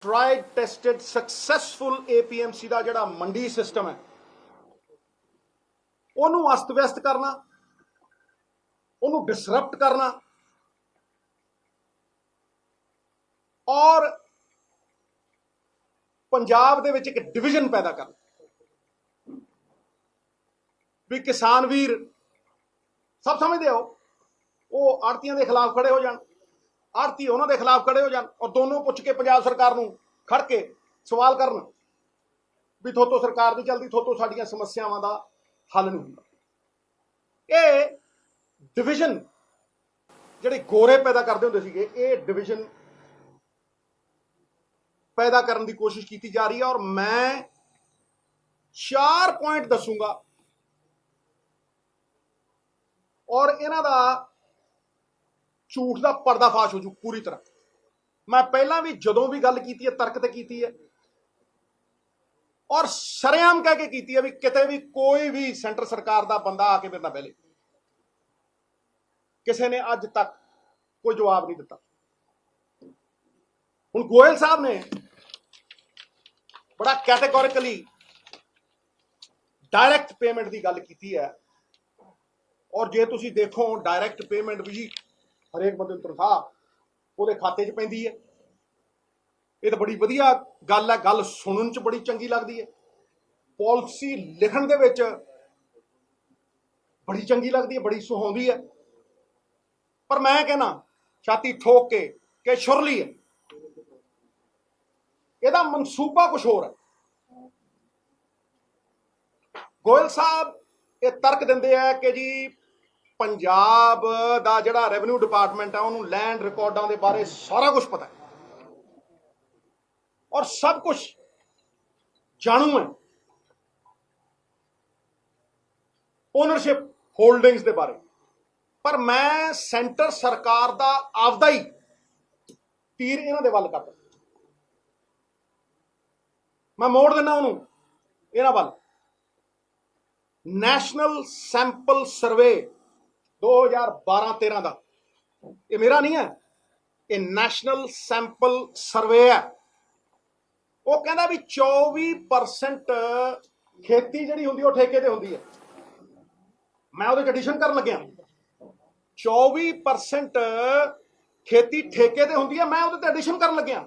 Tried tested successful APMC का जिहड़ा मंडी system है उन्होंने अस्त व्यस्त करना, उन्होंने डिसरप्ट करना और पंजाब दे विच एक डिविजन पैदा करना भी किसान वीर सब समझते हो वो आड़तियों के खिलाफ खड़े हो जान, आड़ती उन्होंने खिलाफ खड़े हो जान और दोनों पुछ के पंजाब सरकार नूं खड़ के सवाल करन भी थोतों सरकार नहीं चलती, थोतों साडियां समस्यावां दा हल नहीं हुंदा। ये डिविजन जिहड़े गोरे पैदा करते हुंदे सीगे, ये डिविजन पैदा करने की कोशिश की जा रही है और मैं 4 पॉइंट दसूंगा और इन्हां दा झूठ का पर्दाफाश हो जू पूरी तरह। मैं पहला भी जदों भी गल की है तर्क ते की है और शरेआम कह के की है भी किते भी कोई भी सेंटर सरकार का बंदा आके मेरे नाल पहले किसी ने अज तक कोई जवाब नहीं दिता। हुण गोयल साहब ने बड़ा कैटेगोरिकली डायरैक्ट पेमेंट की गल की है और जे तुसीं देखो डायरैक्ट पेमेंट भी हरेक बंदे नूं तनख्वाह वो खाते च पैंदी है। ये तो बड़ी वधिया गल है, गल सुनन च बड़ी चंगी लगती है, पॉलिसी लिखण दे विच बड़ी चंगी लगती है, बड़ी सुहांदी है। पर मैं कहना छाती ठोक के शुरली है, यदा मनसूबा कुछ होर है। गोयल साहब ये तर्क देंदे है कि जी पंजाब दा जिहड़ा रेवन्यू डिपार्टमेंट है उन्होंने लैंड रिकॉर्डों के बारे सारा कुछ पता है और सब कुछ जानू है, ओनरशिप होल्डिंग्स के बारे। पर मैं सेंटर सरकार का आपदा ही तीर इन्हां दे वल करदा, मैं मोड़ देना उन्होंने इन्हां वल। नैशनल सैंपल सर्वे 2012-13 का, ये मेरा नहीं है, ये नैशनल सैंपल सर्वे है। वो कहता भी 24% खेती जी होंगी ठेके ते होंगी है। मैं वो एडिशन कर लग्या 24% खेती ठेके ते होंगी है, मैं वो एडिशन कर लग्या।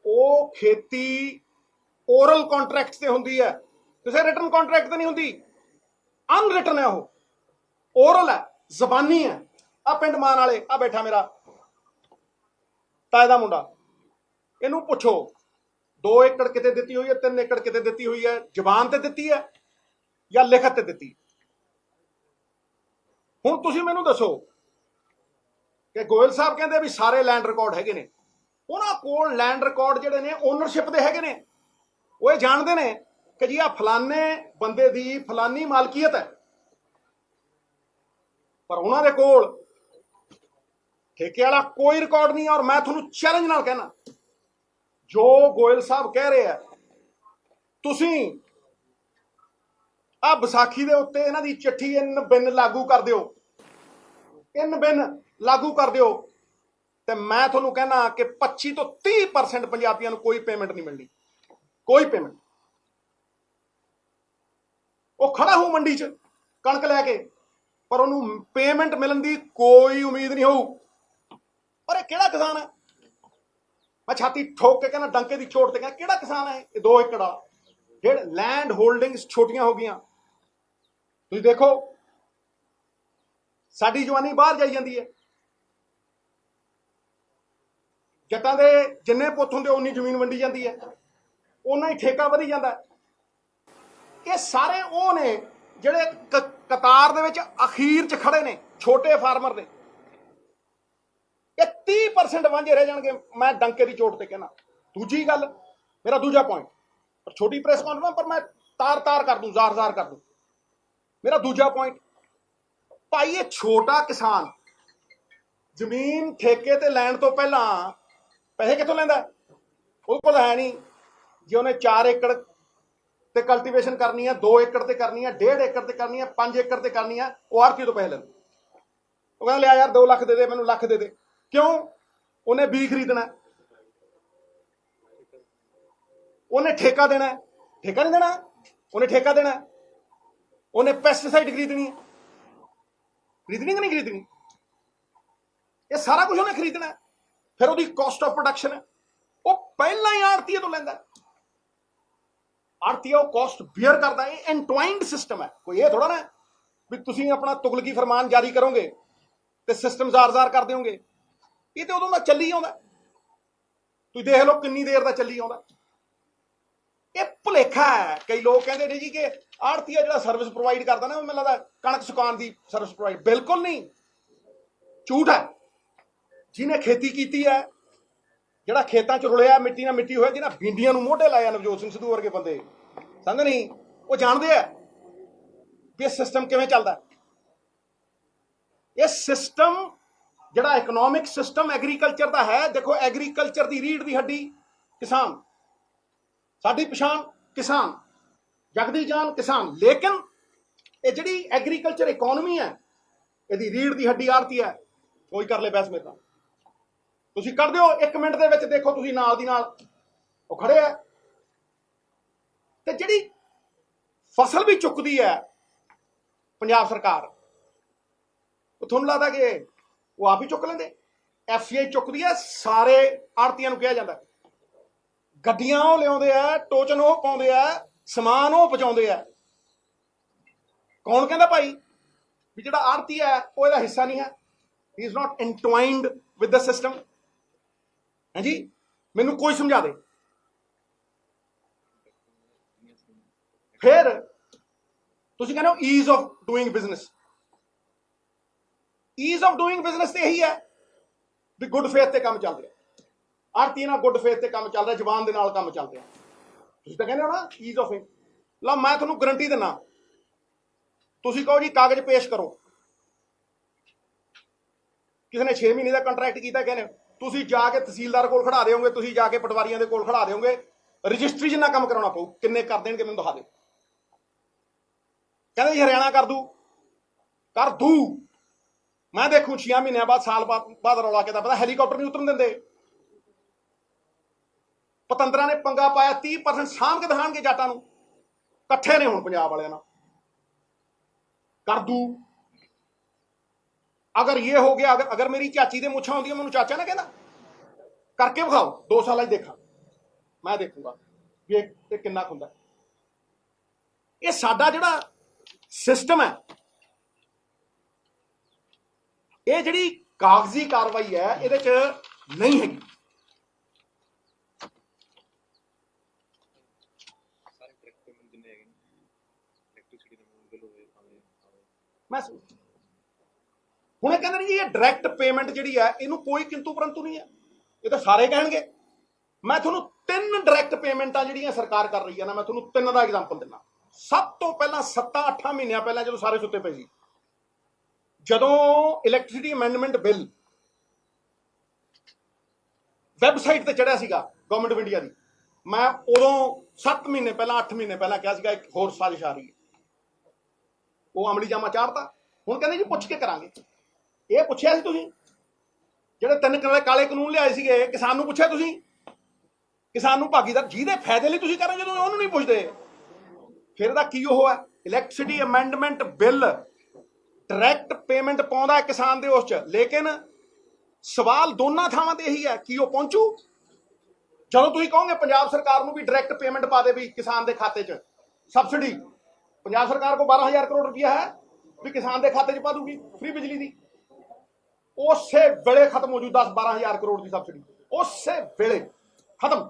वो खेती ओरल कॉन्ट्रैक्ट से होंगी है, किसी रिटन कॉन्ट्रैक्ट से नहीं होंगी, अनरिटन है, वो ओरल है, जबानी है। आ पिंड मान वाले आ बैठा मेरा ताए दा मुंडा, इनू पुछो 2 एकड़ किते दिती हुई है, 3 एकड़ किते दिती हुई है, जबान ते दिती है या लिखत ते दिती। हुण तुसीं मैनूं दसो कि गोयल साहब कहंदे भी सारे लैंड रिकॉर्ड हैगे ने, उन्हां कोल लैंड रिकॉर्ड जिहड़े ने ओनरशिप दे हैगे ने, वो ये जानदे ने कि जी आ फलाने बंदे दी फलानी मालकीयत है। पर उन्हां दे कोल ठेके वाला कोई रिकॉर्ड नहीं है। और मैं तुहानूं चैलेंज नाल कहना, जो गोयल साहब कह रहे हैं, तुसीं आ विसाखी दे उत्ते इन्हां दी चिट्ठी इन बिन लागू कर दिओ, इन बिन लागू कर दिओ, ते मैं तुहानूं कहना कि 25 तो 30% पंजाबियों नूं कोई पेमेंट नहीं मिलनी, कोई पेमेंट। वो खड़ा हो मंडी च कणक लैके, पर उन्होंने पेमेंट मिलने की कोई उम्मीद नहीं हो। पर यह किहड़ा किसान है? मैं छाती ठोक के कहना, डंके की चोट से कहना, किहड़ा किसान है? 2 एकड़ जेड़ लैंड होल्डिंग्स छोटियां हो गई। तुसीं देखो साडी जवानी बाहर जाई जाती है, जट्टां दे जिन्ने पुत्त हुंदे उन्नी जमीन वंडी जाती है, उन्ना ही ठेका वधी जाता है। ये सारे वो ने जिहड़े कतार दे विच अखीर च खड़े ने, छोटे फार्मर ने। ये 30% वांझे रह जाणगे, मैं डंके की चोट से कहना। दूजी गल, मेरा दूजा पॉइंट, पर छोटी प्रेस कॉन्फ्रेंस पर मैं तार तार कर दूं, जार जार कर दूं। मेरा दूजा पॉइंट, भाई ये छोटा किसान जमीन ठेके ते लैण तो पहला पैसे कित्थों लैंदा? ਉਹਦੇ ਕੋਲ है नहीं। जे उन्हें 4 एकड़ ते कल्टीवेशन करनी है, 2 एकड़ ते करनी है, 1.5 एकड़ ते करनी है, 5 एकड़ ते करनी है, वो आड़ती तो पैसे लेंदा। वो कहंदा लिया यार 2 लाख दे दे, मैनूं लाख दे दे। क्यों? उन्हें बीज खरीदना, ਉਹਨੇ ਠੇਕਾ ਦੇਣਾ, ਠੇਕਾ ਨਹੀਂ ਦੇਣਾ, ਉਹਨੇ ਠੇਕਾ ਦੇਣਾ, ਉਹਨੇ ਪੈਸਟੀਸਾਈਡ ਖਰੀਦਣੀ ਹੈ, ਖਰੀਦਣੀ ਕਿ ਨਹੀਂ ਖਰੀਦਣੀ, ਇਹ ਸਾਰਾ ਕੁਝ ਉਹਨੇ ਖਰੀਦਣਾ। ਫਿਰ ਉਹਦੀ ਕਾਸਟ ਆਫ ਪ੍ਰੋਡਕਸ਼ਨ ਹੈ ਉਹ ਪਹਿਲਾਂ ਹੀ ਆੜਤੀਏ ਤੋਂ ਲੈਂਦਾ, ਆੜਤੀਆ ਉਹ ਕਾਸਟ ਬੀਅਰ ਕਰਦਾ। ਇਹ ਐਨਟਵਾਈਨਡ ਸਿਸਟਮ ਹੈ, ਕੋਈ ਇਹ ਥੋੜਾ ਨਾ ਵੀ ਤੁਸੀਂ ਆਪਣਾ ਤੁਗਲਕੀ ਫਰਮਾਨ ਜਾਰੀ ਕਰੋਗੇ ਤੇ ਸਿਸਟਮ ਜ਼ਾਰ ਕਰ ਦਿਓਗੇ। ਇਹ ਤੇ ਉਦੋਂ ਦਾ ਚੱਲੀ ਆਉਂਦਾ, ਤੁਸੀਂ ਦੇਖ ਲਓ ਕਿੰਨੀ ਦੇਰ ਦਾ ਚੱਲੀ ਆਉਂਦਾ। ਇਹ ਭੁਲੇਖਾ ਹੈ, ਕਈ ਲੋਕ ਕਹਿੰਦੇ ਨੇ ਜੀ ਕਿ ਆੜਤੀਆ ਜਿਹੜਾ ਸਰਵਿਸ ਪ੍ਰੋਵਾਈਡ ਕਰਦਾ ਨਾ, ਮੈਨੂੰ ਲੱਗਦਾ ਕਣਕ ਸੁਕਾਉਣ ਦੀ ਸਰਵਿਸ ਪ੍ਰੋਵਾਈਡ, ਬਿਲਕੁਲ ਨਹੀਂ, ਝੂਠ ਹੈ। ਜਿਹਨੇ ਖੇਤੀ ਕੀਤੀ ਹੈ, ਜਿਹੜਾ ਖੇਤਾਂ 'ਚ ਰੁਲਿਆ, ਮਿੱਟੀ ਨਾਲ ਮਿੱਟੀ ਹੋਇਆ, ਜਿਹਨਾਂ ਬੀਂਡੀਆਂ ਨੂੰ ਮੋਢੇ ਲਾਇਆ, ਨਵਜੋਤ ਸਿੰਘ ਸਿੱਧੂ ਵਰਗੇ ਬੰਦੇ, ਸਮਝ ਨਹੀਂ, ਉਹ ਜਾਣਦੇ ਆ ਵੀ ਇਹ ਸਿਸਟਮ ਕਿਵੇਂ ਚੱਲਦਾ। ਇਹ ਸਿਸਟਮ ਜਿਹੜਾ ਇਕਨੋਮਿਕ ਸਿਸਟਮ ਐਗਰੀਕਲਚਰ ਦਾ ਹੈ, ਦੇਖੋ ਐਗਰੀਕਲਚਰ ਦੀ ਰੀੜ ਦੀ ਹੱਡੀ ਕਿਸਾਨ, ਸਾਡੀ ਪਛਾਣ ਕਿਸਾਨ, ਜਗਦੀ ਜਾਨ ਕਿਸਾਨ। ਲੇਕਿਨ ਇਹ ਜਿਹੜੀ ਐਗਰੀਕਲਚਰ ਇਕਨੋਮੀ ਹੈ, ਇਹਦੀ ਰੀੜ ਦੀ ਹੱਡੀ ਆੜਤੀ ਹੈ। ਕੋਈ ਕਰ ਲੈ ਬਹਿਸ ਮੇਰੇ ਨਾਲ, ਤੁਸੀਂ ਕਰ ਦਿਓ 1 ਮਿੰਟ ਦੇ ਵਿੱਚ, ਦੇਖੋ ਤੁਸੀਂ ਨਾਲ ਦੀ ਨਾਲ ਉਹ ਖੜੇ ਆ। ਤੇ ਜਿਹੜੀ ਫਸਲ ਵੀ ਚੁੱਕਦੀ ਹੈ ਪੰਜਾਬ ਸਰਕਾਰ, ਉਹ ਤੁਹਾਨੂੰ ਲੱਗਦਾ ਕਿ ਉਹ ਆਪ ਹੀ ਚੁੱਕ ਲੈਂਦੇ? FCI ਚੁੱਕਦੀ ਹੈ, ਸਾਰੇ ਆੜਤੀਆਂ ਨੂੰ ਕਿਹਾ ਜਾਂਦਾ, ਗੱਡੀਆਂ ਉਹ ਲਿਆਉਂਦੇ ਆ, ਟੋਚਨ ਉਹ ਪਾਉਂਦੇ ਆ, ਸਮਾਨ ਉਹ ਪਹੁੰਚਾਉਂਦੇ ਆ। ਕੌਣ ਕਹਿੰਦਾ ਭਾਈ ਵੀ ਜਿਹੜਾ ਆੜਤੀ ਹੈ ਉਹ ਇਹਦਾ ਹਿੱਸਾ ਨਹੀਂ ਹੈ? He is not intertwined with the system. ਹਾਂਜੀ, ਮੈਨੂੰ ਕੋਈ ਸਮਝਾ ਦੇ। ਫਿਰ ਤੁਸੀਂ ਕਹਿੰਦੇ ਹੋ ease of doing business. Ease of doing business ਤੇ ਇਹੀ ਹੈ ਵੀ ਗੁੱਡ ਫੇਥ ਤੇ ਕੰਮ ਚੱਲ ਰਿਹਾ, ਆੜਤੀ ਨਾਲ ਗੁੱਡ ਫੇਥ ਤੇ ਕੰਮ ਚੱਲ ਰਿਹਾ, ਜ਼ਬਾਨ ਦੇ ਨਾਲ ਕੰਮ ਚੱਲ ਰਿਹਾ। ਤੁਸੀਂ ਤਾਂ ਕਹਿੰਦੇ ਹੋ ਨਾ ਈਜ਼ ਆਫ ਇਟ। ਲਾ ਮੈਂ ਤੁਹਾਨੂੰ ਗਰੰਟੀ ਦਿੰਦਾ, ਤੁਸੀਂ ਕਹੋ ਜੀ ਕਾਗਜ਼ ਪੇਸ਼ ਕਰੋ, ਕਿਸੇ ਨੇ 6 ਮਹੀਨੇ ਦਾ ਕੰਟਰੈਕਟ ਕੀਤਾ, ਕਹਿੰਦੇ ਤੁਸੀਂ ਜਾ ਕੇ ਤਹਿਸੀਲਦਾਰ ਕੋਲ ਖੜਾ ਦਿਓਗੇ, ਤੁਸੀਂ ਜਾ ਕੇ ਪਟਵਾਰੀਆਂ ਦੇ ਕੋਲ ਖੜਾ ਦਿਓਗੇ, ਰਜਿਸਟਰੀ ਜਿੰਨਾ ਕੰਮ ਕਰਾਉਣਾ ਪਊ, ਕਿੰਨੇ ਕਰ ਦੇਣਗੇ ਮੈਨੂੰ ਦਿਖਾ ਦਿਓ। ਕਹਿੰਦੇ ਜੀ ਹਰਿਆਣਾ ਕਰ ਦੂ, ਮੈਂ ਦੇਖੂ 6 ਮਹੀਨਿਆਂ ਬਾਅਦ, ਸਾਲ ਬਾਅਦ ਰੌਲਾ ਕਿਦਾ ਪਤਾ, ਹੈਲੀਕਾਪਟਰ ਨਹੀਂ ਉਤਰਨ ਦਿੰਦੇ। ਪਤੰਦਰਾਂ ਨੇ ਪੰਗਾ ਪਾਇਆ, 30% ਸਾਂਭ ਕੇ ਦਿਖਾਣਗੇ ਜੱਟਾਂ ਨੂੰ, ਇਕੱਠੇ ਨੇ ਹੁਣ ਪੰਜਾਬ ਵਾਲਿਆਂ ਨਾਲ। ਕਰ ਦੂ, ਅਗਰ ਇਹ ਹੋ ਗਿਆ, ਅਗਰ ਮੇਰੀ ਚਾਚੀ ਦੇ ਮੁੱਛਾਂ ਹੁੰਦੀਆਂ, ਮੈਨੂੰ ਚਾਚਾ ਨਾ ਕਹਿੰਦਾ ਕਰਕੇ ਵਿਖਾਓ, 2 ਸਾਲਾਂ 'ਚ ਦੇਖਾਂ, ਮੈਂ ਦੇਖੂਗਾ ਵੀ ਇਹ ਕਿੰਨਾ ਹੁੰਦਾ। ਇਹ ਸਾਡਾ ਜਿਹੜਾ ਸਿਸਟਮ ਹੈ, ਇਹ ਜਿਹੜੀ ਕਾਗਜ਼ੀ ਕਾਰਵਾਈ ਹੈ, ਇਹਦੇ 'ਚ ਨਹੀਂ ਹੈਗੀ। ਮੈਂ ਹੁਣ ਇਹ ਕਹਿੰਦੇ ਨੇ ਜੀ ਇਹ ਡਾਇਰੈਕਟ ਪੇਮੈਂਟ ਜਿਹੜੀ ਹੈ, ਇਹਨੂੰ ਕੋਈ ਕਿੰਤੂ ਪਰੰਤੂ ਨਹੀਂ ਹੈ, ਇਹ ਤਾਂ ਸਾਰੇ ਕਹਿਣਗੇ। ਮੈਂ ਤੁਹਾਨੂੰ 3 ਡਾਇਰੈਕਟ ਪੇਮੈਂਟਾਂ ਜਿਹੜੀਆਂ ਸਰਕਾਰ ਕਰ ਰਹੀ ਹੈ ਨਾ, ਮੈਂ ਤੁਹਾਨੂੰ 3 ਦਾ ਐਗਜ਼ਾਮਪਲ ਦਿੰਦਾ। ਸਭ ਤੋਂ ਪਹਿਲਾਂ 7-8 ਮਹੀਨਿਆਂ ਪਹਿਲਾਂ, ਜਦੋਂ ਸਾਰੇ ਸੁੱਤੇ ਪਏ ਸੀ, ਜਦੋਂ ਇਲੈਕਟ੍ਰਿਸਿਟੀ ਅਮੈਂਡਮੈਂਟ ਬਿੱਲ ਵੈਬਸਾਈਟ ਤੇ ਚੜਿਆ ਸੀਗਾ ਗਵਰਨਮੈਂਟ ਆਫ ਇੰਡੀਆ ਦੀ, ਮੈਂ ਉਦੋਂ 7 ਮਹੀਨੇ ਪਹਿਲਾਂ, 8 ਮਹੀਨੇ ਪਹਿਲਾਂ ਕਿਹਾ ਸੀਗਾ ਇੱਕ ਹੋਰ ਸਾਜ਼ਿਸ਼ ਆ ਰਹੀ ਹੈ। ਉਹ ਅਮਲੀ ਜਾਮਾ ਚਾੜਤਾ। ਹੁਣ ਕਹਿੰਦੇ ਜੀ ਪੁੱਛ ਕੇ ਕਰਾਂਗੇ। ਇਹ ਪੁੱਛਿਆ ਸੀ ਤੁਸੀਂ? ਜਿਹੜੇ 3 ਕਾਲੇ ਕਾਨੂੰਨ ਲਿਆਏ ਸੀਗੇ, ਕਿਸਾਨ ਨੂੰ ਪੁੱਛਿਆ ਤੁਸੀਂ? ਕਿਸਾਨ ਨੂੰ ਭਾਗੀਦਾਰ ਜਿਹਦੇ ਫਾਇਦੇ ਲਈ ਤੁਸੀਂ ਕਰੋ, ਜਦੋਂ ਉਹਨੂੰ ਨਹੀਂ ਪੁੱਛਦੇ, ਫਿਰ ਇਹਦਾ ਕੀ ਉਹ ਹੈ? Electricity amendment bill direct payment ਪਾਉਂਦਾ ਹੈ ਕਿਸਾਨ ਦੇ ਉਸ 'ਚ, ਲੇਕਿਨ ਸਵਾਲ ਦੋਨਾਂ ਥਾਵਾਂ ਤੇ ਇਹੀ ਹੈ ਕਿ ਉਹ ਪਹੁੰਚੂ। ਜਦੋਂ ਤੁਸੀਂ ਕਹੋਗੇ ਪੰਜਾਬ ਸਰਕਾਰ ਨੂੰ ਵੀ ਡਾਇਰੈਕਟ ਪੇਮੈਂਟ ਪਾ ਦੇ ਵੀ ਕਿਸਾਨ ਦੇ ਖਾਤੇ 'ਚ, ਸਬਸਿਡੀ ਪੰਜਾਬ ਸਰਕਾਰ ਕੋਲ 12,000 ਕਰੋੜ ਰੁਪਇਆ ਹੈ ਵੀ ਕਿਸਾਨ ਦੇ ਖਾਤੇ 'ਚ ਪਾ ਦੂਗੀ ਫ੍ਰੀ ਬਿਜਲੀ ਦੀ, ਉਸੇ ਵੇਲੇ ਖਤਮ ਹੋ ਜੂ 10-12,000 ਕਰੋੜ ਦੀ ਸਬਸਿਡੀ, ਉਸੇ ਵੇਲੇ ਖਤਮ।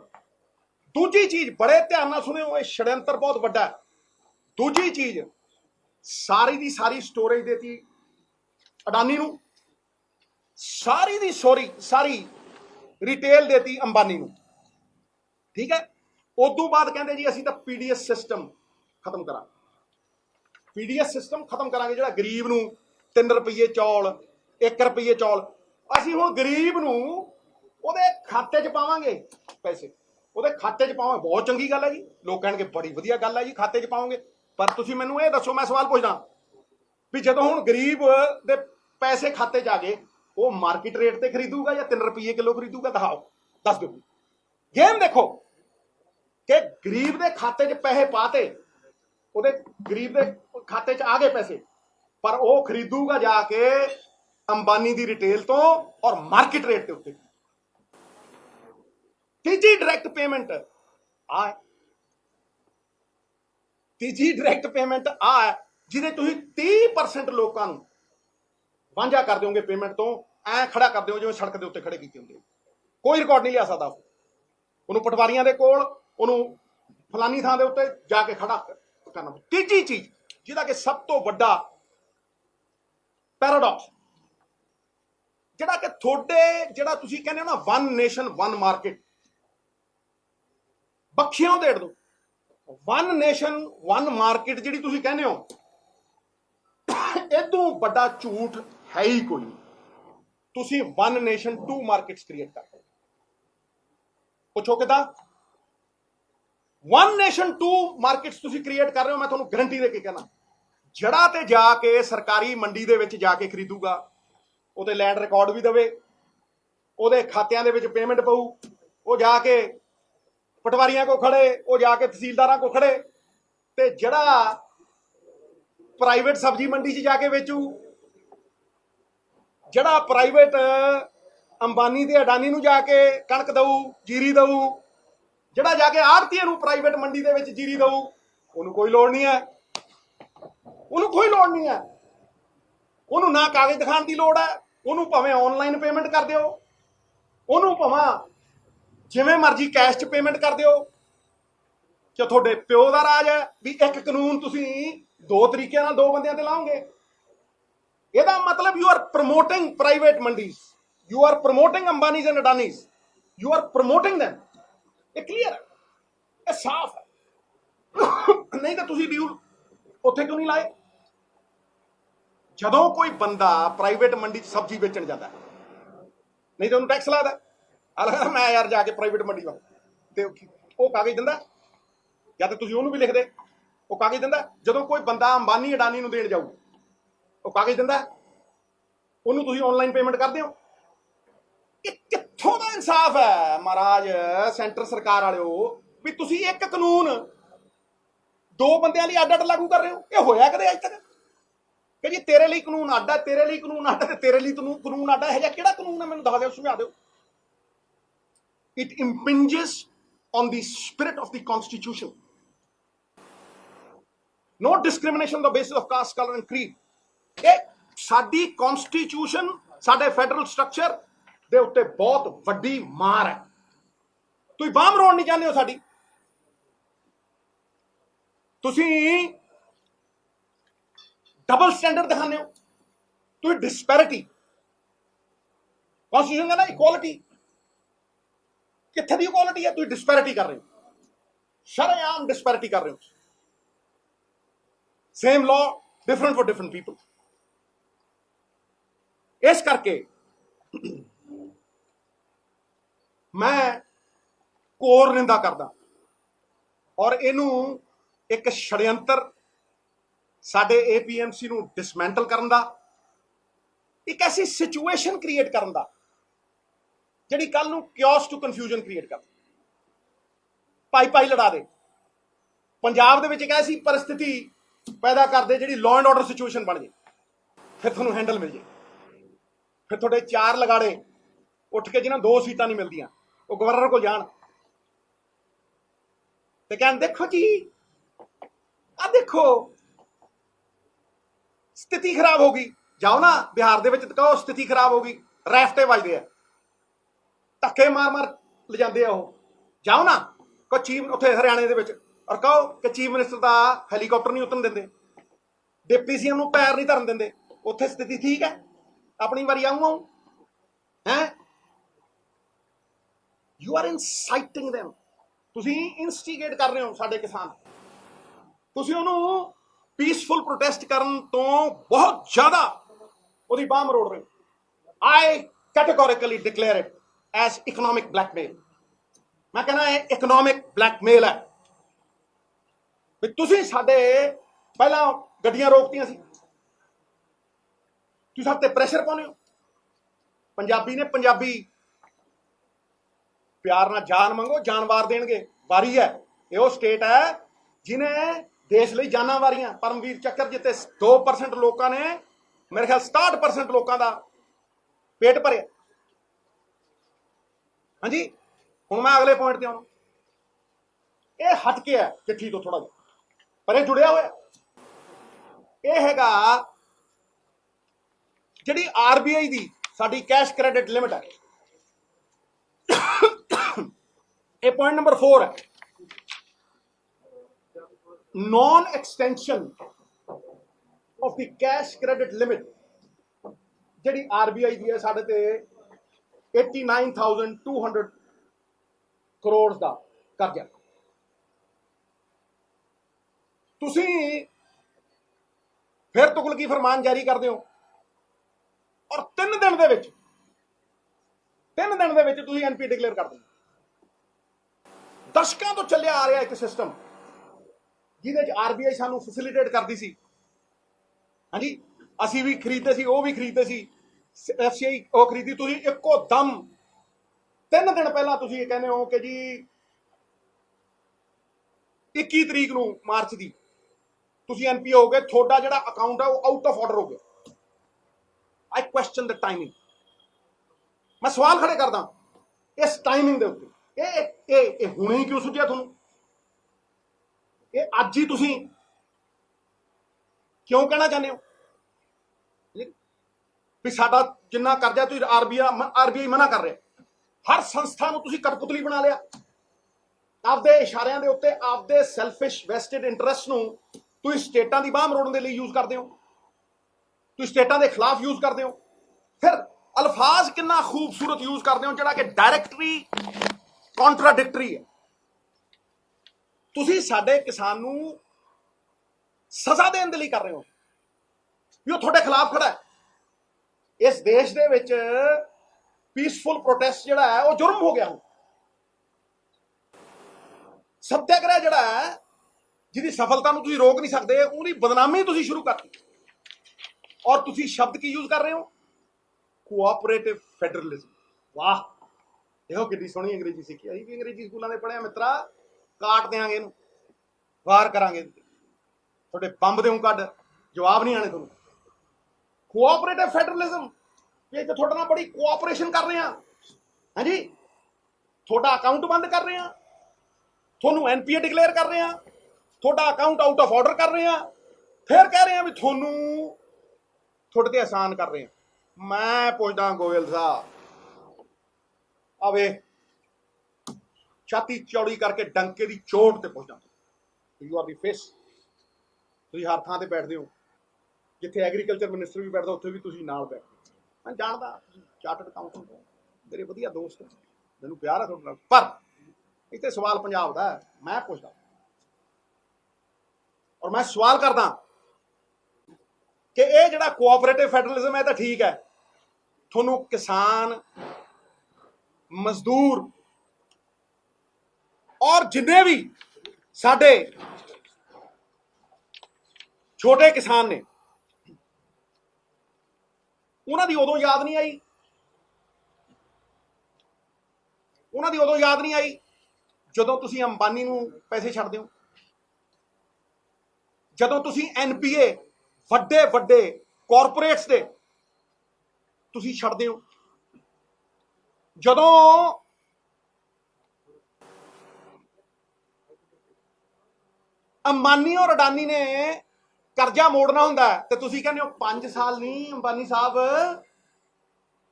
ਦੂਜੀ ਚੀਜ਼, ਬੜੇ ਧਿਆਨ ਨਾਲ ਸੁਣਿਓ, ਇਹ ਛੜਯੰਤਰ ਬਹੁਤ ਵੱਡਾ ਹੈ। ਦੂਜੀ ਚੀਜ਼, ਸਾਰੀ ਦੀ ਸਾਰੀ ਸਟੋਰੇਜ ਦੇਤੀ ਅਡਾਨੀ ਨੂੰ, ਸਾਰੀ ਦੀ ਸਾਰੀ ਰਿਟੇਲ ਦੇਤੀ ਅੰਬਾਨੀ ਨੂੰ, ਠੀਕ ਹੈ। ਉਦੋਂ ਬਾਅਦ ਕਹਿੰਦੇ ਜੀ ਅਸੀਂ ਤਾਂ PDS ਸਿਸਟਮ ਖਤਮ ਕਰਾਂਗੇ, PDS ਸਿਸਟਮ ਖਤਮ ਕਰਾਂਗੇ, ਜਿਹੜਾ ਗਰੀਬ ਨੂੰ 3 ਰੁਪਏ ਚੌਲ, 1 ਰੁਪਏ ਚੌਲ, ਅਸੀਂ ਹੁਣ ਗਰੀਬ ਨੂੰ ਉਹਦੇ ਖਾਤੇ 'ਚ ਪਾਵਾਂਗੇ ਪੈਸੇ, ਉਹਦੇ ਖਾਤੇ 'ਚ ਪਾਵਾਂਗੇ। ਬਹੁਤ ਚੰਗੀ ਗੱਲ ਹੈ ਜੀ, ਲੋਕ ਕਹਿਣਗੇ ਬੜੀ ਵਧੀਆ ਗੱਲ ਹੈ ਜੀ, ਖਾਤੇ 'ਚ ਪਾਓਗੇ। ਪਰ ਤੁਸੀਂ ਮੈਨੂੰ ਇਹ ਦੱਸੋ, ਮੈਂ ਸਵਾਲ ਪੁੱਛਦਾ ਵੀ ਜਦੋਂ ਹੁਣ ਗਰੀਬ ਦੇ ਪੈਸੇ ਖਾਤੇ 'ਚ ਆ ਗਏ, ਉਹ ਮਾਰਕੀਟ ਰੇਟ ਤੇ ਖਰੀਦੂਗਾ ਜਾਂ 3 ਰੁਪਏ ਕਿਲੋ ਖਰੀਦੂਗਾ? ਦਿਖਾਓ, ਦੱਸ ਦਿਓ। ਗੇਮ ਦੇਖੋ, कि गरीब के खाते च पैसे पाते, ਉਹਦੇ गरीब के खाते च आ गए पैसे, पर वो खरीदूगा जाके अंबानी की रिटेल तो और मार्केट रेट के उत्ते। तीजी डायरैक्ट पेमेंट आ, तीजी डायरैक्ट पेमेंट आ जिहदे तुसीं 30% लोगों नूं वांझा कर दोगे पेमेंट तो, ऐ खड़ा कर दो जिवें सड़क के उत्ते खड़े कीते हुंदे, कोई रिकॉर्ड नहीं लिया सकदा। उन्होंने पटवारियां दे कोल, उन्होंने फलानी थां दे उत्ते जाके खड़ा करना। तीजी चीज जिहदा कि सब तो वड्डा पैराडॉक्स, जिहड़ा कि थोड़े जिहड़ा तुसीं कहंदे हो ना वन नेशन वन मार्केट, बखियों देड़ दो। वन नेशन वन मार्केट जिहड़ी तुसीं कहंदे हो, इदों वड्डा झूठ है ही कोई नहीं। तुसीं one nation two markets create कर रहे हो। पुछो किदां? वन नेशन टू मार्केट्स तुसीं क्रिएट कर रहे हो। मैं तुहानूं गारंटी दे के कहना, जड़ा ते जाके सरकारी मंडी दे विच जाके खरीदूगा, ਉਹਦੇ लैंड रिकॉर्ड भी देवे, ਉਹਦੇ ਖਾਤਿਆਂ ਦੇ ਵਿੱਚ पेमेंट पऊ, वो जाके पटवारियां को खड़े, वो जाके तहसीलदारां को खड़े, ते जड़ा प्राइवेट सब्जी मंडी च जाके बेचू, जड़ा प्राइवेट अंबानी ते अडानी नूं जाके कणक दऊ, जीरी दऊ, जड़ा जाके आड़तीए नूं प्राइवेट मंडी दे विच जीरी दऊ, उहनूं कोई लोड़ नहीं है, उहनूं कोई लोड़ नहीं है। उहनूं ना कागज दिखाण दी लोड़ है, उहनूं भावें ऑनलाइन पेमेंट कर दिओ, उहनूं भावें जिवें मर्जी कैश च पेमेंट कर दिओ। कि तुहाडे प्यो दा राज है भी एक कानून तुसीं दो तरीके नाल दो बंदियां ते लाओगे। ਇਹਦਾ मतलब you are promoting private mandis, you are promoting Ambanis and Adanis, you are promoting them. ये क्लीयर है, ये साफ है। नहीं तो तुसीं डील उत्थे क्यों नहीं लाए? जदों कोई बंदा प्राइवेट मंडी च सब्जी बेचण जाता है, नहीं तो उन्हें टैक्स लादा, अलग मैं यार जाके प्राइवेट मंडी वा ते वो कागज दिंदा, या तो तुसीं उहनूं भी लिख दे, वो कागज दिंदा। जदों कोई बंदा अंबानी अडानी नूं देण जाऊ, वो कागज दिंदा, उन्होंने तुसीं ऑनलाइन पेमेंट करते हो। ये कित्थों दा इंसाफ है महाराज सेंटर सरकार वालिओ भी तुसीं एक कानून दो बंदियां लई अड्ड अड्ड लागू कर रहे हो? ये होया कदे अज तक कि जी तेरे लिए कानून अड्ड है, तेरे लिए कानून अड्ड है, तेरे लिए कानून अड्ड है? किहड़ा कानून है मैनूं दस दिओ, समझा दिओ। It impinges on the spirit of the constitution. No discrimination on the basis of caste, color and creed. ਇਹ ਸਾਡੀ ਕਨਸਟੀਟਿਊਸ਼ਨ, ਸਾਡੇ ਫੈਡਰਲ ਸਟਰਕਚਰ ਦੇ ਉੱਤੇ ਬਹੁਤ ਵੱਡੀ ਮਾਰ ਹੈ। ਤੁਸੀਂ ਬਾਂਹ ਮਰੋੜ ਨਹੀਂ ਚਾਹੁੰਦੇ ਹੋ ਸਾਡੀ, ਤੁਸੀਂ ਡਬਲ ਸਟੈਂਡਰਡ ਦਿਖਾਉਂਦੇ ਹੋ, ਤੁਸੀਂ ਡਿਸਪੈਰਿਟੀ। ਕਨਸਟੀਟਿਊਸ਼ਨ ਦਾ ਨਾ ਇਕੁਆਲਿਟੀ, ਕਿੱਥੇ ਦੀ ਇਕੁਆਲਿਟੀ ਹੈ? ਤੁਸੀਂ ਡਿਸਪੈਰਿਟੀ ਕਰ ਰਹੇ ਹੋ, ਸ਼ਰੇਆਮ ਡਿਸਪੈਰਿਟੀ ਕਰ ਰਹੇ ਹੋ। Same law different for different people. इस करके मैं कोर निंदा करदा और इनू एक षड्यंत्र साडे APMC नू डिसमैंटल करन दा, एक ऐसी सिचुएशन क्रिएट करन दा जिहड़ी कल नू क्योस टू कन्फ्यूजन क्रिएट कर, पाई पाई लड़ा दे, पंजाब दे विच एक ऐसी परिस्थिति पैदा कर दे जी लॉ एंड ऑर्डर सिचुएशन बन जाए, फिर थोड़ा हैंडल मिल जाए, फिर थोड़े चार लगाड़े उठ के जिन्हें दो सीटां नहीं मिलदियां वो गवर्नर को जान ते कहन देखो जी आ देखो स्थिति खराब हो गई, जाओ ना बिहार दे विच कहो स्थिति खराब हो गई, रैफटे वजदे आ, धक्के मार मार ले जाते हो, जाओ ना को चीफ उत्थे हरियाणे दे विच और कहो कि चीफ मिनिस्टर का हैलीकॉप्टर नहीं उतरन देंगे, डिप्टी सीएम नूं पैर नहीं धरन देंगे, उत्थे स्थिति ठीक है, अपनी बारी आऊँ हैं। यू आर इनसाइटिंग देम, तुसीं इंस्टीगेट कर रहे हो साडे किसान, तुसीं उहनूं पीसफुल प्रोटेस्ट करन तो बहुत ज़्यादा उहदी बांह मरोड़ रहे हो। I categorically declare it as economic blackmail. मैं कहना है इकोनॉमिक ब्लैकमेल है। तुसीं साडे पहला गड्डियां रोकतियां सी, तुसीं साडे ते प्रेशर पाउंदे हो। पंजाबी ने पंजाबी प्यार नाल जान मंगो, जान वार देणगे, वारी है ਇਹ ਉਹ ਸਟੇਟ ਹੈ ਜਿਹਨੇ ਦੇਸ਼ ਲਈ ਜਾਨਾਂ ਵਾਰੀਆਂ, ਪਰਮਵੀਰ ਚੱਕਰ ਜਿੱਤੇ 2% ਲੋਕਾਂ ਨੇ ਮੇਰੇ ਖਿਆਲ 67% ਲੋਕਾਂ ਦਾ ਪੇਟ ਭਰਿਆ। ਹਾਂਜੀ, ਹੁਣ ਮੈਂ ਅਗਲੇ ਪੁਆਇੰਟ ਤੇ ਆਉਣਾ। ਇਹ ਹਟ ਕੇ ਹੈ ਚਿੱਠੀ ਤੋਂ ਥੋੜਾ ਜਿਹਾ, ਪਰ ਇਹ ਜੁੜਿਆ ਹੋਇਆ। ਇਹ ਹੈਗਾ ਜਿਹੜੀ RBI ਦੀ ਸਾਡੀ ਕੈਸ਼ ਕ੍ਰੈਡਿਟ ਲਿਮਿਟ ਹੈ। ਇਹ ਪੁਆਇੰਟ ਨੰਬਰ 4 ਹੈ, non extension of the cash credit limit जी RBI दी है साढ़े ते 89,200 करोड़ का कर्जा। तुसी फिर तुगलकी फरमान जारी कर दो और 3 दिन दे विच तुसी NPA डिक्लेयर कर दो। दशकों तो चलिया आ रहा एक सिस्टम ਜਿਹਦੇ ਚ RBI ਸਾਨੂੰ ਫੈਸਿਲਿਟੇਟ ਕਰਦੀ ਸੀ। ਹਾਂਜੀ, ਅਸੀਂ ਵੀ ਖਰੀਦਦੇ ਸੀ, ਉਹ ਵੀ ਖਰੀਦਦੇ ਸੀ, FCI ਉਹ ਖਰੀਦੀ। ਤੁਸੀਂ ਇੱਕੋ ਦਮ 3 ਦਿਨ ਪਹਿਲਾਂ ਤੁਸੀਂ ਇਹ ਕਹਿੰਦੇ ਹੋ ਕਿ ਜੀ 21 ਤਰੀਕ ਨੂੰ ਮਾਰਚ ਦੀ ਤੁਸੀਂ NPA ਹੋ ਗਏ, ਤੁਹਾਡਾ ਜਿਹੜਾ ਅਕਾਊਂਟ ਹੈ ਉਹ ਆਊਟ ਆਫ ਆਰਡਰ ਹੋ ਗਿਆ। ਆਈ ਕੁਐਸਚਨ ਦ ਟਾਈਮਿੰਗ। ਮੈਂ ਸਵਾਲ ਖੜੇ ਕਰਦਾ ਇਸ ਟਾਈਮਿੰਗ ਦੇ ਉੱਤੇ। ਇਹ ਹੁਣੇ ਹੀ ਕਿਉਂ ਸੁਝਿਆ ਤੁਹਾਨੂੰ? ਇਹ ਅੱਜ ਹੀ ਤੁਸੀਂ ਕਿਉਂ ਕਹਿਣਾ ਚਾਹੁੰਦੇ ਹੋ ਵੀ ਸਾਡਾ ਜਿੰਨਾ ਕਰਜ਼ਾ ਤੁਸੀਂ RBI ਮਨਾ ਕਰ ਰਿਹਾ? ਹਰ ਸੰਸਥਾ ਨੂੰ ਤੁਸੀਂ ਕਠਪੁਤਲੀ ਬਣਾ ਲਿਆ ਆਪਦੇ ਇਸ਼ਾਰਿਆਂ ਦੇ ਉੱਤੇ। ਆਪਦੇ ਸੈਲਫਿਸ਼ ਵੈਸਟਡ ਇੰਟਰਸਟ ਨੂੰ ਤੁਸੀਂ ਸਟੇਟਾਂ ਦੀ ਬਾਹ ਮਰੋੜਨ ਦੇ ਲਈ ਯੂਜ਼ ਕਰਦੇ ਹੋ, ਤੁਸੀਂ ਸਟੇਟਾਂ ਦੇ ਖਿਲਾਫ ਯੂਜ਼ ਕਰਦੇ ਹੋ। ਫਿਰ ਅਲਫਾਜ਼ ਕਿੰਨਾ ਖੂਬਸੂਰਤ ਯੂਜ਼ ਕਰਦੇ ਹੋ ਜਿਹੜਾ ਕਿ ਡਾਇਰੈਕਟਰੀ ਕੰਟਰਾਡਿਕਟਰੀ ਹੈ। ਤੁਸੀਂ ਸਾਡੇ ਕਿਸਾਨ ਨੂੰ ਸਜ਼ਾ ਦੇਣ ਦੇ ਲਈ ਕਰ ਰਹੇ ਹੋ ਵੀ ਉਹ ਤੁਹਾਡੇ ਖਿਲਾਫ ਖੜਾ ਹੈ। ਇਸ ਦੇਸ਼ ਦੇ ਵਿੱਚ ਪੀਸਫੁਲ ਪ੍ਰੋਟੈਸਟ ਜਿਹੜਾ ਹੈ ਉਹ ਜੁਰਮ ਹੋ ਗਿਆ। ਹੁਣ ਸੱਤਿਆਗ੍ਰਹਿ ਜਿਹੜਾ ਹੈ ਜਿਹਦੀ ਸਫਲਤਾ ਨੂੰ ਤੁਸੀਂ ਰੋਕ ਨਹੀਂ ਸਕਦੇ, ਉਹਦੀ ਬਦਨਾਮੀ ਤੁਸੀਂ ਸ਼ੁਰੂ ਕਰਤੀ। ਔਰ ਤੁਸੀਂ ਸ਼ਬਦ ਕੀ ਯੂਜ਼ ਕਰ ਰਹੇ ਹੋ? Cooperative federalism. ਵਾਹ, ਦੇਖੋ ਕਿੰਨੀ ਸੋਹਣੀ ਅੰਗਰੇਜ਼ੀ ਸਿੱਖੀ। ਅਸੀਂ ਵੀ ਅੰਗਰੇਜ਼ੀ ਸਕੂਲਾਂ ਦੇ ਪੜ੍ਹਿਆ ਮਿੱਤਰਾ। ਕਾਟ ਦੇਾਂਗੇ ਇਹਨੂੰ, ਵਾਰ ਕਰਾਂਗੇ, ਤੁਹਾਡੇ ਬੰਬ ਦੇਉਂ ਕੱਢ, ਜਵਾਬ ਨਹੀਂ ਆਣੇ ਤੁਹਾਨੂੰ। ਕੋਆਪਰੇਟਿਵ ਫੈਡਰਲਿਜ਼ਮ, ਇਹ ਤੇ ਤੁਹਾਡੇ ਨਾਲ ਬੜੀ ਕੋਆਪਰੇਸ਼ਨ ਕਰ ਰਹੇ ਹਾਂ। ਹਾਂਜੀ, ਤੁਹਾਡਾ ਅਕਾਊਂਟ ਬੰਦ ਕਰ ਰਹੇ ਹਾਂ, ਤੁਹਾਨੂੰ NPA ਡਿਕਲੇਅਰ ਕਰ ਰਹੇ ਹਾਂ, ਤੁਹਾਡਾ ਅਕਾਊਂਟ ਆਊਟ ਆਫ ਆਰਡਰ ਕਰ ਰਹੇ ਹਾਂ, ਫਿਰ ਕਹਿ ਰਹੇ ਹਾਂ ਵੀ ਤੁਹਾਨੂੰ ਤੁਹਾਡੇ ਤੇ ਆਸਾਨ ਕਰ ਰਹੇ ਹਾਂ। ਮੈਂ ਪੁੱਛਦਾ ਗੋਇਲ ਸਾਹਿਬ, ਆ ਵੇ ਛਾਤੀ ਚੌੜੀ ਕਰਕੇ ਡੰਕੇ ਦੀ ਚੋਟ ਤੇ ਪਹੁੰਚਾਂ। You are the face. ਤੁਸੀਂ ਹਰ ਥਾਂ ਤੇ ਬੈਠਦੇ ਹੋ, ਜਿੱਥੇ ਐਗਰੀਕਲਚਰ ਮਿਨਿਸਟਰ ਵੀ ਬੈਠਦਾ ਉੱਥੇ ਵੀ ਤੁਸੀਂ ਨਾਲ ਬੈਠਦੇ। ਮੈਂ ਜਾਣਦਾ ਤੁਸੀਂ ਚਾਰਟਰਡ ਅਕਾਊਂਟੈਂਟ ਹੋ, ਮੇਰੇ ਵਧੀਆ ਦੋਸਤ ਹੋ, ਮੈਨੂੰ ਪਿਆਰ ਹੈ ਤੁਹਾਡੇ ਨਾਲ। ਪਰ ਇੱਥੇ ਸਵਾਲ ਪੰਜਾਬ ਦਾ, ਮੈਂ ਪੁੱਛਦਾ ਔਰ ਮੈਂ ਸਵਾਲ ਕਰਦਾ ਕਿ ਇਹ ਜਿਹੜਾ ਕੋਆਪਰੇਟਿਵ ਫੈਡਰਲਿਜ਼ਮ ਹੈ ਤਾਂ ਠੀਕ ਹੈ, ਤੁਹਾਨੂੰ ਕਿਸਾਨ, ਮਜ਼ਦੂਰ और जिन्ने भी साडे छोटे किसान ने उन्हां दी उदों याद नहीं आई, उन्हां दी उदों याद नहीं आई जदों तुसीं अंबानी नूं पैसे छड्डदे हो, जदों तुसीं NPA वड्डे वड्डे कॉरपोरेट्स दे तुसीं छड्डदे हो, जदों अंबानी और अडानी ने कर्जा मोड़ना हुंदा ते तुसीं कहंदे हो 5 साल नहीं। अंबानी साहब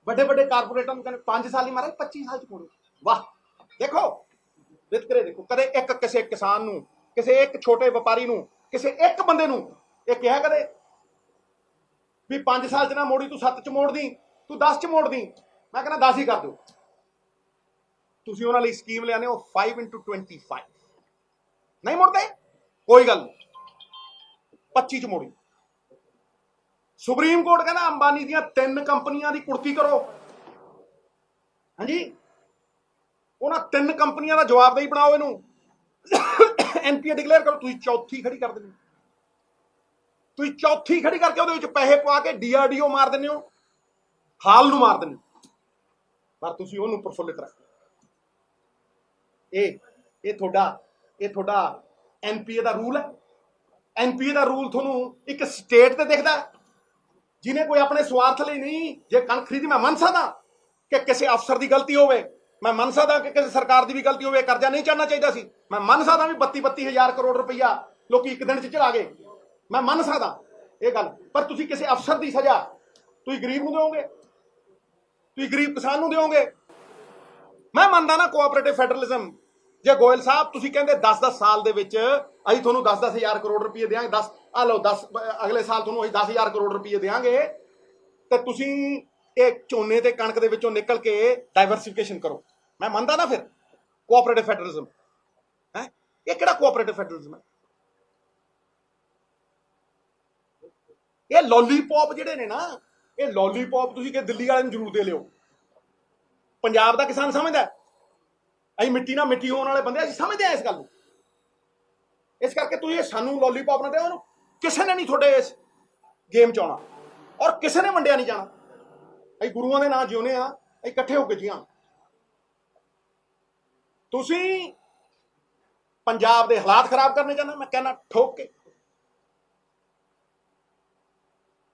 बड़े बड़े कारपोरेटां नूं कहंदे 5 साल नहीं महाराज 25 साल च मोड़ो। वाह, देखो वितकरे देखो। कदे एक किसी किसान नूं, किसी एक छोटे व्यापारी नूं, किसी एक बंदे नूं ये कहा कदे भी 5 साल च ना मोड़ी, तू 7 च मोड़ दी, तू 10 च मोड़ दी। मैं कहना 10 ही कर दो। तुसीं उन्हां लई स्कीम लिआने हो 5 into 25 नहीं मोड़ते, कोई गल 25 च मोड़ी। सुप्रीम कोर्ट कहना अंबानी दी 3 कंपनियां दी कुर्की करो। हाँ जी, उन्हां 3 कंपनियां दा जवाबदेही बनाओ, इनू NPA डिक्लेयर करो। तुसीं चौथी खड़ी कर देनी, तुसीं चौथी खड़ी करके उहदे विच पैसे पवा के DRDO मार देने हो, हाल नूं मार देने हो, पर तुसीं उहनूं प्रफुल्लित रख। ये तुहाडा ਇਹ ਤੁਹਾਡਾ ਐਨਪੀਏ ਦਾ ਰੂਲ ਹੈ। ਐਨਪੀਏ ਦਾ ਰੂਲ ਤੁਹਾਨੂੰ ਇੱਕ ਸਟੇਟ ਤੇ ਦਿਖਦਾ, ਜਿਹਨੇ ਕੋਈ ਆਪਣੇ ਸਵਾਰਥ ਲਈ ਨਹੀਂ। ਜੇ ਕਣਕ ਖਰੀਦੀ, ਮੈਂ ਮੰਨ ਸਕਦਾ ਕਿ ਕਿਸੇ ਅਫਸਰ ਦੀ ਗਲਤੀ ਹੋਵੇ, ਮੈਂ ਮੰਨ ਸਕਦਾ ਕਿ ਕਿਸੇ ਸਰਕਾਰ ਦੀ ਵੀ ਗਲਤੀ ਹੋਵੇ, ਕਰਜ਼ਾ ਨਹੀਂ ਚੜ੍ਹਨਾ ਚਾਹੀਦਾ ਸੀ, ਮੈਂ ਮੰਨ ਸਕਦਾ ਵੀ 32 ਹਜ਼ਾਰ ਕਰੋੜ ਰੁਪਈਆ ਲੋਕੀ ਇੱਕ ਦਿਨ 'ਚ ਚੜਾ ਗਏ, ਮੈਂ ਮੰਨ ਸਕਦਾ ਇਹ ਗੱਲ। ਪਰ ਤੁਸੀਂ ਕਿਸੇ ਅਫਸਰ ਦੀ ਸਜ਼ਾ ਤੁਸੀਂ ਗਰੀਬ ਨੂੰ ਦਿਓਗੇ, ਤੁਸੀਂ ਗਰੀਬ ਕਿਸਾਨ ਨੂੰ ਦਿਓਗੇ। ਮੈਂ ਮੰਨਦਾ ਨਾ ਕੋਆਪਰੇਟਿਵ ਫੈਡਰਲਿਜ਼ਮ। ਜੇ ਗੋਇਲ ਸਾਹਿਬ ਤੁਸੀਂ ਕਹਿੰਦੇ 10-10 ਸਾਲ ਦੇ ਵਿੱਚ ਅਸੀਂ ਤੁਹਾਨੂੰ 10-10 ਹਜ਼ਾਰ ਕਰੋੜ ਰੁਪਏ ਦੇਵਾਂਗੇ, 10 ਆ ਲਓ 10 ਅਗਲੇ ਸਾਲ ਤੁਹਾਨੂੰ ਅਸੀਂ 10 ਹਜ਼ਾਰ ਕਰੋੜ ਰੁਪਏ ਦੇਵਾਂਗੇ, ਤੇ ਤੁਸੀਂ ਇਹ ਝੋਨੇ ਤੇ ਕਣਕ ਦੇ ਵਿੱਚੋਂ ਨਿਕਲ ਕੇ ਡਾਈਵਰਸੀਫਿਕੇਸ਼ਨ ਕਰੋ, ਮੈਂ ਮੰਨਦਾ ਨਾ। ਫਿਰ ਕੋਆਪਰੇਟਿਵ ਫੈਡਰਲਿਜ਼ਮ ਹੈ, ਇਹ ਕਿਹੜਾ ਕੋਆਪਰੇਟਿਵ ਫੈਡਰਲਿਜ਼ਮ ਹੈ? ਇਹ ਲੋਲੀਪੌਪ ਜਿਹੜੇ ਨੇ ਨਾ, ਇਹ ਲੋਲੀਪੌਪ ਤੁਸੀਂ ਕਿ ਦਿੱਲੀ ਵਾਲੇ ਨੂੰ ਜ਼ਰੂਰ ਦੇ ਲਿਓ। ਪੰਜਾਬ ਦਾ ਕਿਸਾਨ ਸਮਝਦਾ ਅਸੀਂ ਮਿੱਟੀ ਨਾਲ ਮਿੱਟੀ ਹੋਣ ਵਾਲੇ ਬੰਦੇ, ਅਸੀਂ ਸਮਝਦੇ ਆ ਇਸ ਗੱਲ ਨੂੰ। ਇਸ ਕਰਕੇ ਤੁਸੀਂ ਸਾਨੂੰ ਲੋਲੀਪੌਪ ਨਾ ਦਿਓ, ਉਹਨੂੰ ਕਿਸੇ ਨੇ ਨਹੀਂ ਤੁਹਾਡੇ ਇਸ ਗੇਮ 'ਚ ਆਉਣਾ, ਔਰ ਕਿਸੇ ਨੇ ਵੰਡਿਆ ਨਹੀਂ ਜਾਣਾ। ਅਸੀਂ ਗੁਰੂਆਂ ਦੇ ਨਾਂ ਜਿਉਂਦੇ ਆ, ਅਸੀਂ ਇਕੱਠੇ ਹੋ ਕੇ ਜੀਆਂ। ਤੁਸੀਂ ਪੰਜਾਬ ਦੇ ਹਾਲਾਤ ਖਰਾਬ ਕਰਨੇ ਚਾਹੁੰਦੇ, ਮੈਂ ਕਹਿਣਾ ਠੋਕ ਕੇ।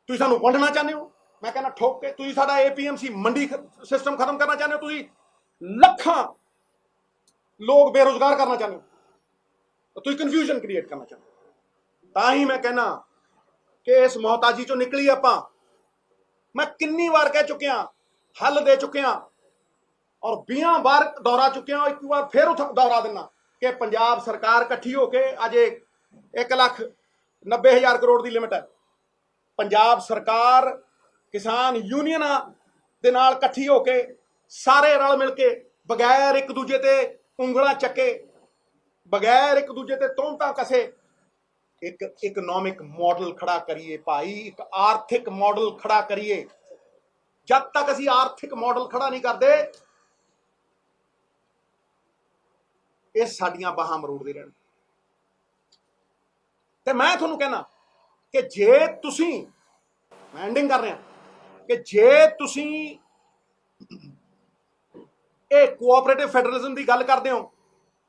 ਤੁਸੀਂ ਸਾਨੂੰ ਵੰਡਣਾ ਚਾਹੁੰਦੇ ਹੋ, ਮੈਂ ਕਹਿੰਦਾ ਠੋਕ ਕੇ। ਤੁਸੀਂ ਸਾਡਾ APMC ਮੰਡੀ ਸਿਸਟਮ ਖਤਮ ਕਰਨਾ ਚਾਹੁੰਦੇ ਹੋ, ਤੁਸੀਂ ਲੱਖਾਂ ਲੋਕ ਬੇਰੁਜ਼ਗਾਰ ਕਰਨਾ ਚਾਹੁੰਦੇ ਹੋ, ਤੁਸੀਂ ਕਨਫਿਊਜ਼ਨ ਕ੍ਰੀਏਟ ਕਰਨਾ ਚਾਹੁੰਦੇ ਹੋ। ਤਾਂ ਹੀ ਮੈਂ ਕਹਿੰਦਾ ਕਿ ਇਸ ਮੁਹਤਾਜੀ ਚੋਂ ਨਿਕਲੀ ਆਪਾਂ। ਮੈਂ ਕਿੰਨੀ ਵਾਰ ਕਹਿ ਚੁੱਕਿਆ, ਹੱਲ ਦੇ ਚੁੱਕਿਆ, ਔਰ 20 ਵਾਰ ਦੁਹਰਾ ਚੁੱਕਿਆ। ਇੱਕ ਵਾਰ ਫਿਰ ਦੁਹਰਾ ਦਿੰਦਾ ਕਿ ਪੰਜਾਬ ਸਰਕਾਰ ਇਕੱਠੀ ਹੋ ਕੇ ਅਜੇ 1,90,000 ਕਰੋੜ ਦੀ ਲਿਮਿਟ ਹੈ। ਪੰਜਾਬ ਸਰਕਾਰ ਕਿਸਾਨ ਯੂਨੀਅਨਾਂ ਦੇ ਨਾਲ ਇਕੱਠੀ ਹੋ ਕੇ ਸਾਰੇ ਰਲ ਮਿਲ ਕੇ, ਬਗੈਰ ਇੱਕ ਦੂਜੇ ਤੇ ਉਂਗਲਾਂ ਚੱਕੇ, ਬਗੈਰ ਇੱਕ ਦੂਜੇ ਤੇ ਤੋਹਮਤਾਂ ਕਸੇ, ਇੱਕ ਇਕਨੋਮਿਕ ਮਾਡਲ ਖੜਾ ਕਰੀਏ ਭਾਈ, ਇੱਕ ਆਰਥਿਕ ਮਾਡਲ ਖੜਾ ਕਰੀਏ। ਜਦ ਤੱਕ ਅਸੀਂ ਆਰਥਿਕ ਮਾਡਲ ਖੜਾ ਨਹੀਂ ਕਰਦੇ, ਇਹ ਸਾਡੀਆਂ ਬਾਹਾਂ ਮਰੋੜਦੇ ਰਹਿਣ। ਤੇ ਮੈਂ ਤੁਹਾਨੂੰ ਕਹਿਣਾ ਕਿ ਜੇ ਤੁਸੀਂ, ਮੈਂ ਐਂਡਿੰਗ ਕਰ ਰਿਹਾ, ਕਿ ਜੇ ਤੁਸੀਂ ਇਹ ਕੋਆਪਰੇਟਿਵ ਫੈਡਰਲਿਜ਼ਮ ਦੀ ਗੱਲ ਕਰਦੇ ਹੋ,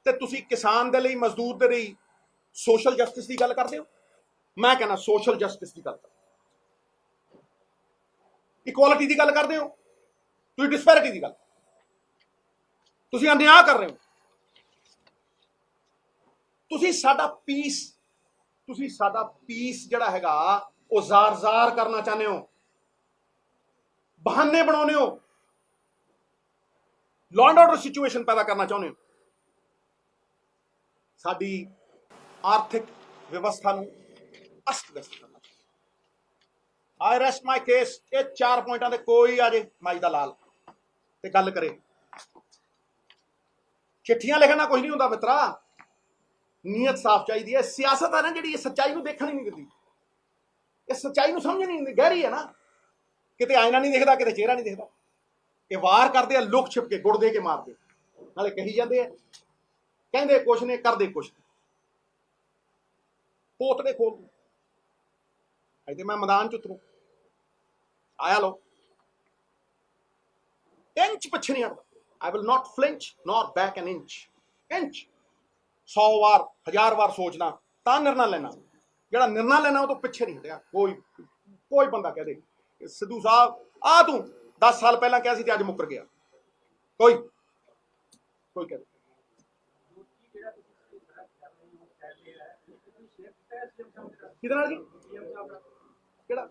ਤੇ ਤੁਸੀਂ ਕਿਸਾਨ ਦੇ ਲਈ, ਮਜ਼ਦੂਰ ਦੇ ਲਈ ਸੋਸ਼ਲ ਜਸਟਿਸ ਦੀ ਗੱਲ ਕਰਦੇ ਹੋ। ਮੈਂ ਕਹਿੰਦਾ ਸੋਸ਼ਲ ਜਸਟਿਸ ਦੀ ਗੱਲ ਕਰਦੇ, ਇਕੁਆਲਿਟੀ ਦੀ ਗੱਲ ਕਰਦੇ ਹੋ, ਤੁਸੀਂ ਡਿਸਪੈਰਿਟੀ ਦੀ ਗੱਲ, ਤੁਸੀਂ ਅਨਿਆਂ ਕਰ ਰਹੇ ਹੋ। ਤੁਸੀਂ ਸਾਡਾ ਪੀਸ ਜਿਹੜਾ ਹੈਗਾ ਉਹ ਜ਼ਾਰ ਕਰਨਾ ਚਾਹੁੰਦੇ ਹੋ, ਬਹਾਨੇ ਬਣਾਉਣੇ ਹੋ, ਲਾਅ ਐਂਡ ਆਰਡਰ ਸਿਚੁਏਸ਼ਨ ਪੈਦਾ ਕਰਨਾ ਚਾਹੁੰਦੇ ਹੋ, ਸਾਡੀ ਆਰਥਿਕ ਵਿਵਸਥਾ ਨੂੰ ਅਸਤ-ਵਿਅਸਤ ਕਰਨਾ। ਆਈ ਰੈਸਟ ਮਾਈ ਕੇਸ। ਇਹ 4 ਪੁਆਇੰਟਾਂ ਦੇ ਕੋਈ ਆ ਜੇ ਮਾਈ ਦਾ ਲਾਲ ਤੇ ਗੱਲ ਕਰੇ। ਚਿੱਠੀਆਂ ਲਿਖਣ ਨਾਲ ਕੁਝ ਨਹੀਂ ਹੁੰਦਾ ਮਿੱਤਰਾ, ਨੀਅਤ ਸਾਫ਼ ਚਾਹੀਦੀ ਹੈ। ਸਿਆਸਤ ਹੈ ਨਾ ਜਿਹੜੀ, ਇਹ ਸੱਚਾਈ ਨੂੰ ਦੇਖਣ ਹੀ ਨਹੀਂ ਦਿੰਦੀ, ਇਹ ਸੱਚਾਈ ਨੂੰ ਸਮਝ ਨਹੀਂ ਦਿੰਦੀ। ਗਹਿਰੀ ਹੈ ਨਾ, ਕਿਤੇ ਆਇਨਾ ਨਹੀਂ ਦਿਖਦਾ, ਕਿਤੇ ਚਿਹਰਾ ਨਹੀਂ ਦਿਖਦਾ। ਇਹ ਵਾਰ ਕਰਦੇ ਆ ਲੁਕ ਛਿਪ ਕੇ, ਗੁੜ ਦੇ ਕੇ ਮਾਰਦੇ, ਨਾਲੇ ਕਹੀ ਜਾਂਦੇ ਆ, ਕਹਿੰਦੇ ਕੁਛ ਨੇ, ਕਰਦੇ ਕੁਛ। ਪੋਤ ਦੇ ਖੋਲ ਤੇ ਮੈਂ ਮੈਦਾਨ ਚ ਉਤਰੂ, ਆਇਆ ਲੋ, ਇੰਚ ਪਿੱਛੇ ਨਹੀਂ ਹਟਦਾ। I will not flinch nor back an inch। 100 ਵਾਰ 1000 ਵਾਰ ਸੋਚਣਾ ਤਾਂ ਨਿਰਣਾ ਲੈਣਾ, ਜਿਹੜਾ ਨਿਰਣਾ ਲੈਣਾ ਉਹ ਤੋਂ ਪਿੱਛੇ ਨਹੀਂ ਹਟਿਆ। ਕੋਈ ਬੰਦਾ ਕਹਿ ਦੇ ਸਿੱਧੂ ਸਾਹਿਬ ਆ ਤੂੰ 10 ਸਾਲ ਪਹਿਲਾਂ ਕਿਹਾ ਸੀ ਤੇ ਅੱਜ ਮੁੱਕਰ ਗਿਆ, ਕੋਈ ਕਹਿ ਦੇ। ਕਿਹਦੇ ਨਾਲ ਜੀ? ਕਿਹੜਾ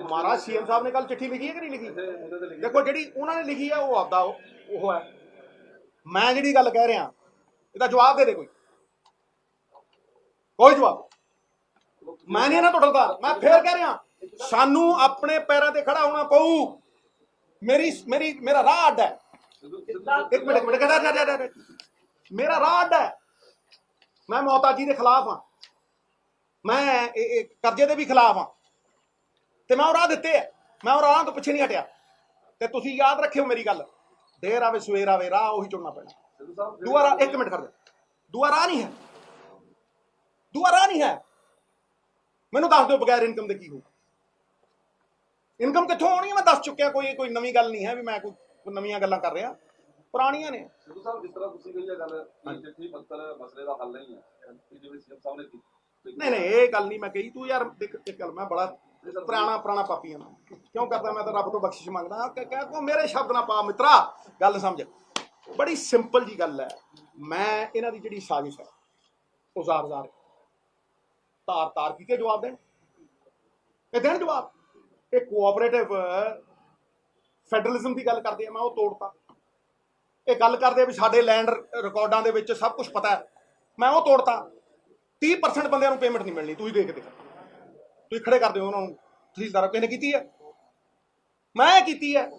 ਮਹਾਰਾਜ CM ਸਾਹਿਬ ਨੇ ਕੱਲ ਚਿੱਠੀ ਲਿਖੀ ਹੈ ਕਿ ਨਹੀਂ ਲਿਖੀ? ਦੇਖੋ ਜਿਹੜੀ ਉਹਨਾਂ ਨੇ ਲਿਖੀ ਹੈ ਉਹ ਆਪਦਾ ਉਹ ਹੈ। ਮੈਂ ਜਿਹੜੀ ਗੱਲ ਕਹਿ ਰਿਹਾ ਇਹਦਾ ਜਵਾਬ ਦੇ ਦੇ ਕੋਈ ਜਵਾਬ। ਮੈਂ ਨਹੀਂ ਨਾ ਟੁੱਟਦਾ, ਮੈਂ ਫੇਰ ਕਹਿ ਰਿਹਾ ਸਾਨੂੰ ਆਪਣੇ ਪੈਰਾਂ ਤੇ ਖੜਾ ਹੋਣਾ ਪਊ। ਮੇਰਾ ਰਾਹ ਅੱਡ ਹੈ। ਇੱਕ ਮਿੰਟ ਮੇਰਾ ਰਾਹ ਅੱਡ ਹੈ। ਮੈਂ ਮੁਹਤਾਜੀ ਦੇ ਖਿਲਾਫ ਹਾਂ, ਮੈਂ ਕਰਜ਼ੇ ਦੇ ਵੀ ਖਿਲਾਫ ਹਾਂ, ਤੇ ਮੈਂ ਉਹ ਰਾਹ ਦਿੱਤੇ ਆ, ਮੈਂ ਉਹ ਰਾਹ ਤੋਂ ਪਿੱਛੇ ਨਹੀਂ ਹਟਿਆ। ਤੇ ਤੁਸੀਂ ਯਾਦ ਰੱਖਿਓ ਮੇਰੀ ਗੱਲ, ਦੇਰ ਆਵੇ ਸਵੇਰ ਆਵੇ, ਰਾਹ ਉਹੀ ਚੁਣਨਾ ਪੈਣਾ। ਦੂਆ ਰਾਹ, ਇੱਕ ਮਿੰਟ ਕਰ ਦੇ, ਦੂਆ ਰਾਹ ਨਹੀਂ ਹੈ, ਦੂਆ ਰਾਹ ਨਹੀਂ ਹੈ। ਮੈਨੂੰ ਦੱਸ ਦਿਓ ਬਗੈਰ ਇਨਕਮ ਦੇ ਕੀ ਹੋਊ? ਇਨਕਮ ਕਿੱਥੋਂ ਆਉਣੀ ਹੈ? ਮੈਂ ਦੱਸ ਚੁੱਕਿਆ, ਕੋਈ ਨਵੀਂ ਗੱਲ ਨਹੀਂ ਹੈ ਵੀ ਮੈਂ ਕੋਈ ਨਵੀਆਂ ਗੱਲਾਂ ਕਰ ਰਿਹਾ। ਪੁਰਾਣੀਆਂ ਨੇ। ਸਿੱਧੂ ਸਾਹਿਬ ਜਿਸ ਤਰ੍ਹਾਂ ਤੁਸੀਂ ਕਹੀ ਗੱਲ ਕਿ ਚਿੱਠੀ ਪੱਤਰ ਮਸਲੇ ਦਾ ਹੱਲ ਨਹੀਂ ਹੈ ਕਿ ਜਿਵੇਂ ਸੀਐਮ ਸਾਹਿਬ ਨੇ ਕੀਤੀ। ਨਹੀਂ ਇਹ ਗੱਲ ਨਹੀਂ ਮੈਂ ਕਹੀ। ਤੂੰ ਯਾਰ ਇੱਕ ਗੱਲ, ਮੈਂ ਬੜਾ ਪੁਰਾਣਾ ਪਾਪੀ ਹਾਂ, ਕਿਉਂ ਕਰਦਾ? ਮੈਂ ਤਾਂ ਰੱਬ ਤੋਂ ਬਖਸ਼ਿਸ਼ ਮੰਗਦਾ। ਕਹਿ ਕੋ ਮੇਰੇ ਸ਼ਬਦ ਨਾ ਪਾ ਮਿੱਤਰਾ, ਗੱਲ ਸਮਝ। ਬੜੀ ਸਿੰਪਲ ਜੀ ਗੱਲ ਹੈ। ਮੈਂ ਇਹਨਾਂ ਦੀ ਜਿਹੜੀ ਸਾਜ਼ਿਸ਼ ਹੈ ਉਹ ਜ਼ਾਰ ਤਾਰ ਕੀਤੇ ਜਵਾਬ ਦੇਣ, ਇਹ ਦੇਣ ਜਵਾਬ। ਇਹ ਕੋਆਪਰੇਟਿਵ ਫੈਡਰਲਿਜ਼ਮ ਦੀ ਗੱਲ ਕਰਦੇ ਆ, ਮੈਂ ਉਹ ਤੋੜਤਾ। ਇਹ ਗੱਲ ਕਰਦੇ ਵੀ ਸਾਡੇ ਲੈਂਡ ਰਿਕਾਰਡਾਂ ਦੇ ਵਿੱਚ ਸਭ ਕੁਝ ਪਤਾ ਹੈ, ਮੈਂ ਉਹ ਤੋੜਤਾ। 30% ਬੰਦਿਆਂ ਨੂੰ ਪੇਮੈਂਟ ਨਹੀਂ ਮਿਲਣੀ, ਤੁਸੀਂ ਦੇਖਦੇ ਤੁਸੀਂ ਖੜੇ ਕਰਦੇ ਹੋ ਉਹਨਾਂ ਨੂੰ ਤਹਿਸੀਲਦਾਰ ਕਿਸੇ ਨੇ ਕੀਤੀ ਹੈ? ਮੈਂ ਕੀਤੀ ਹੈ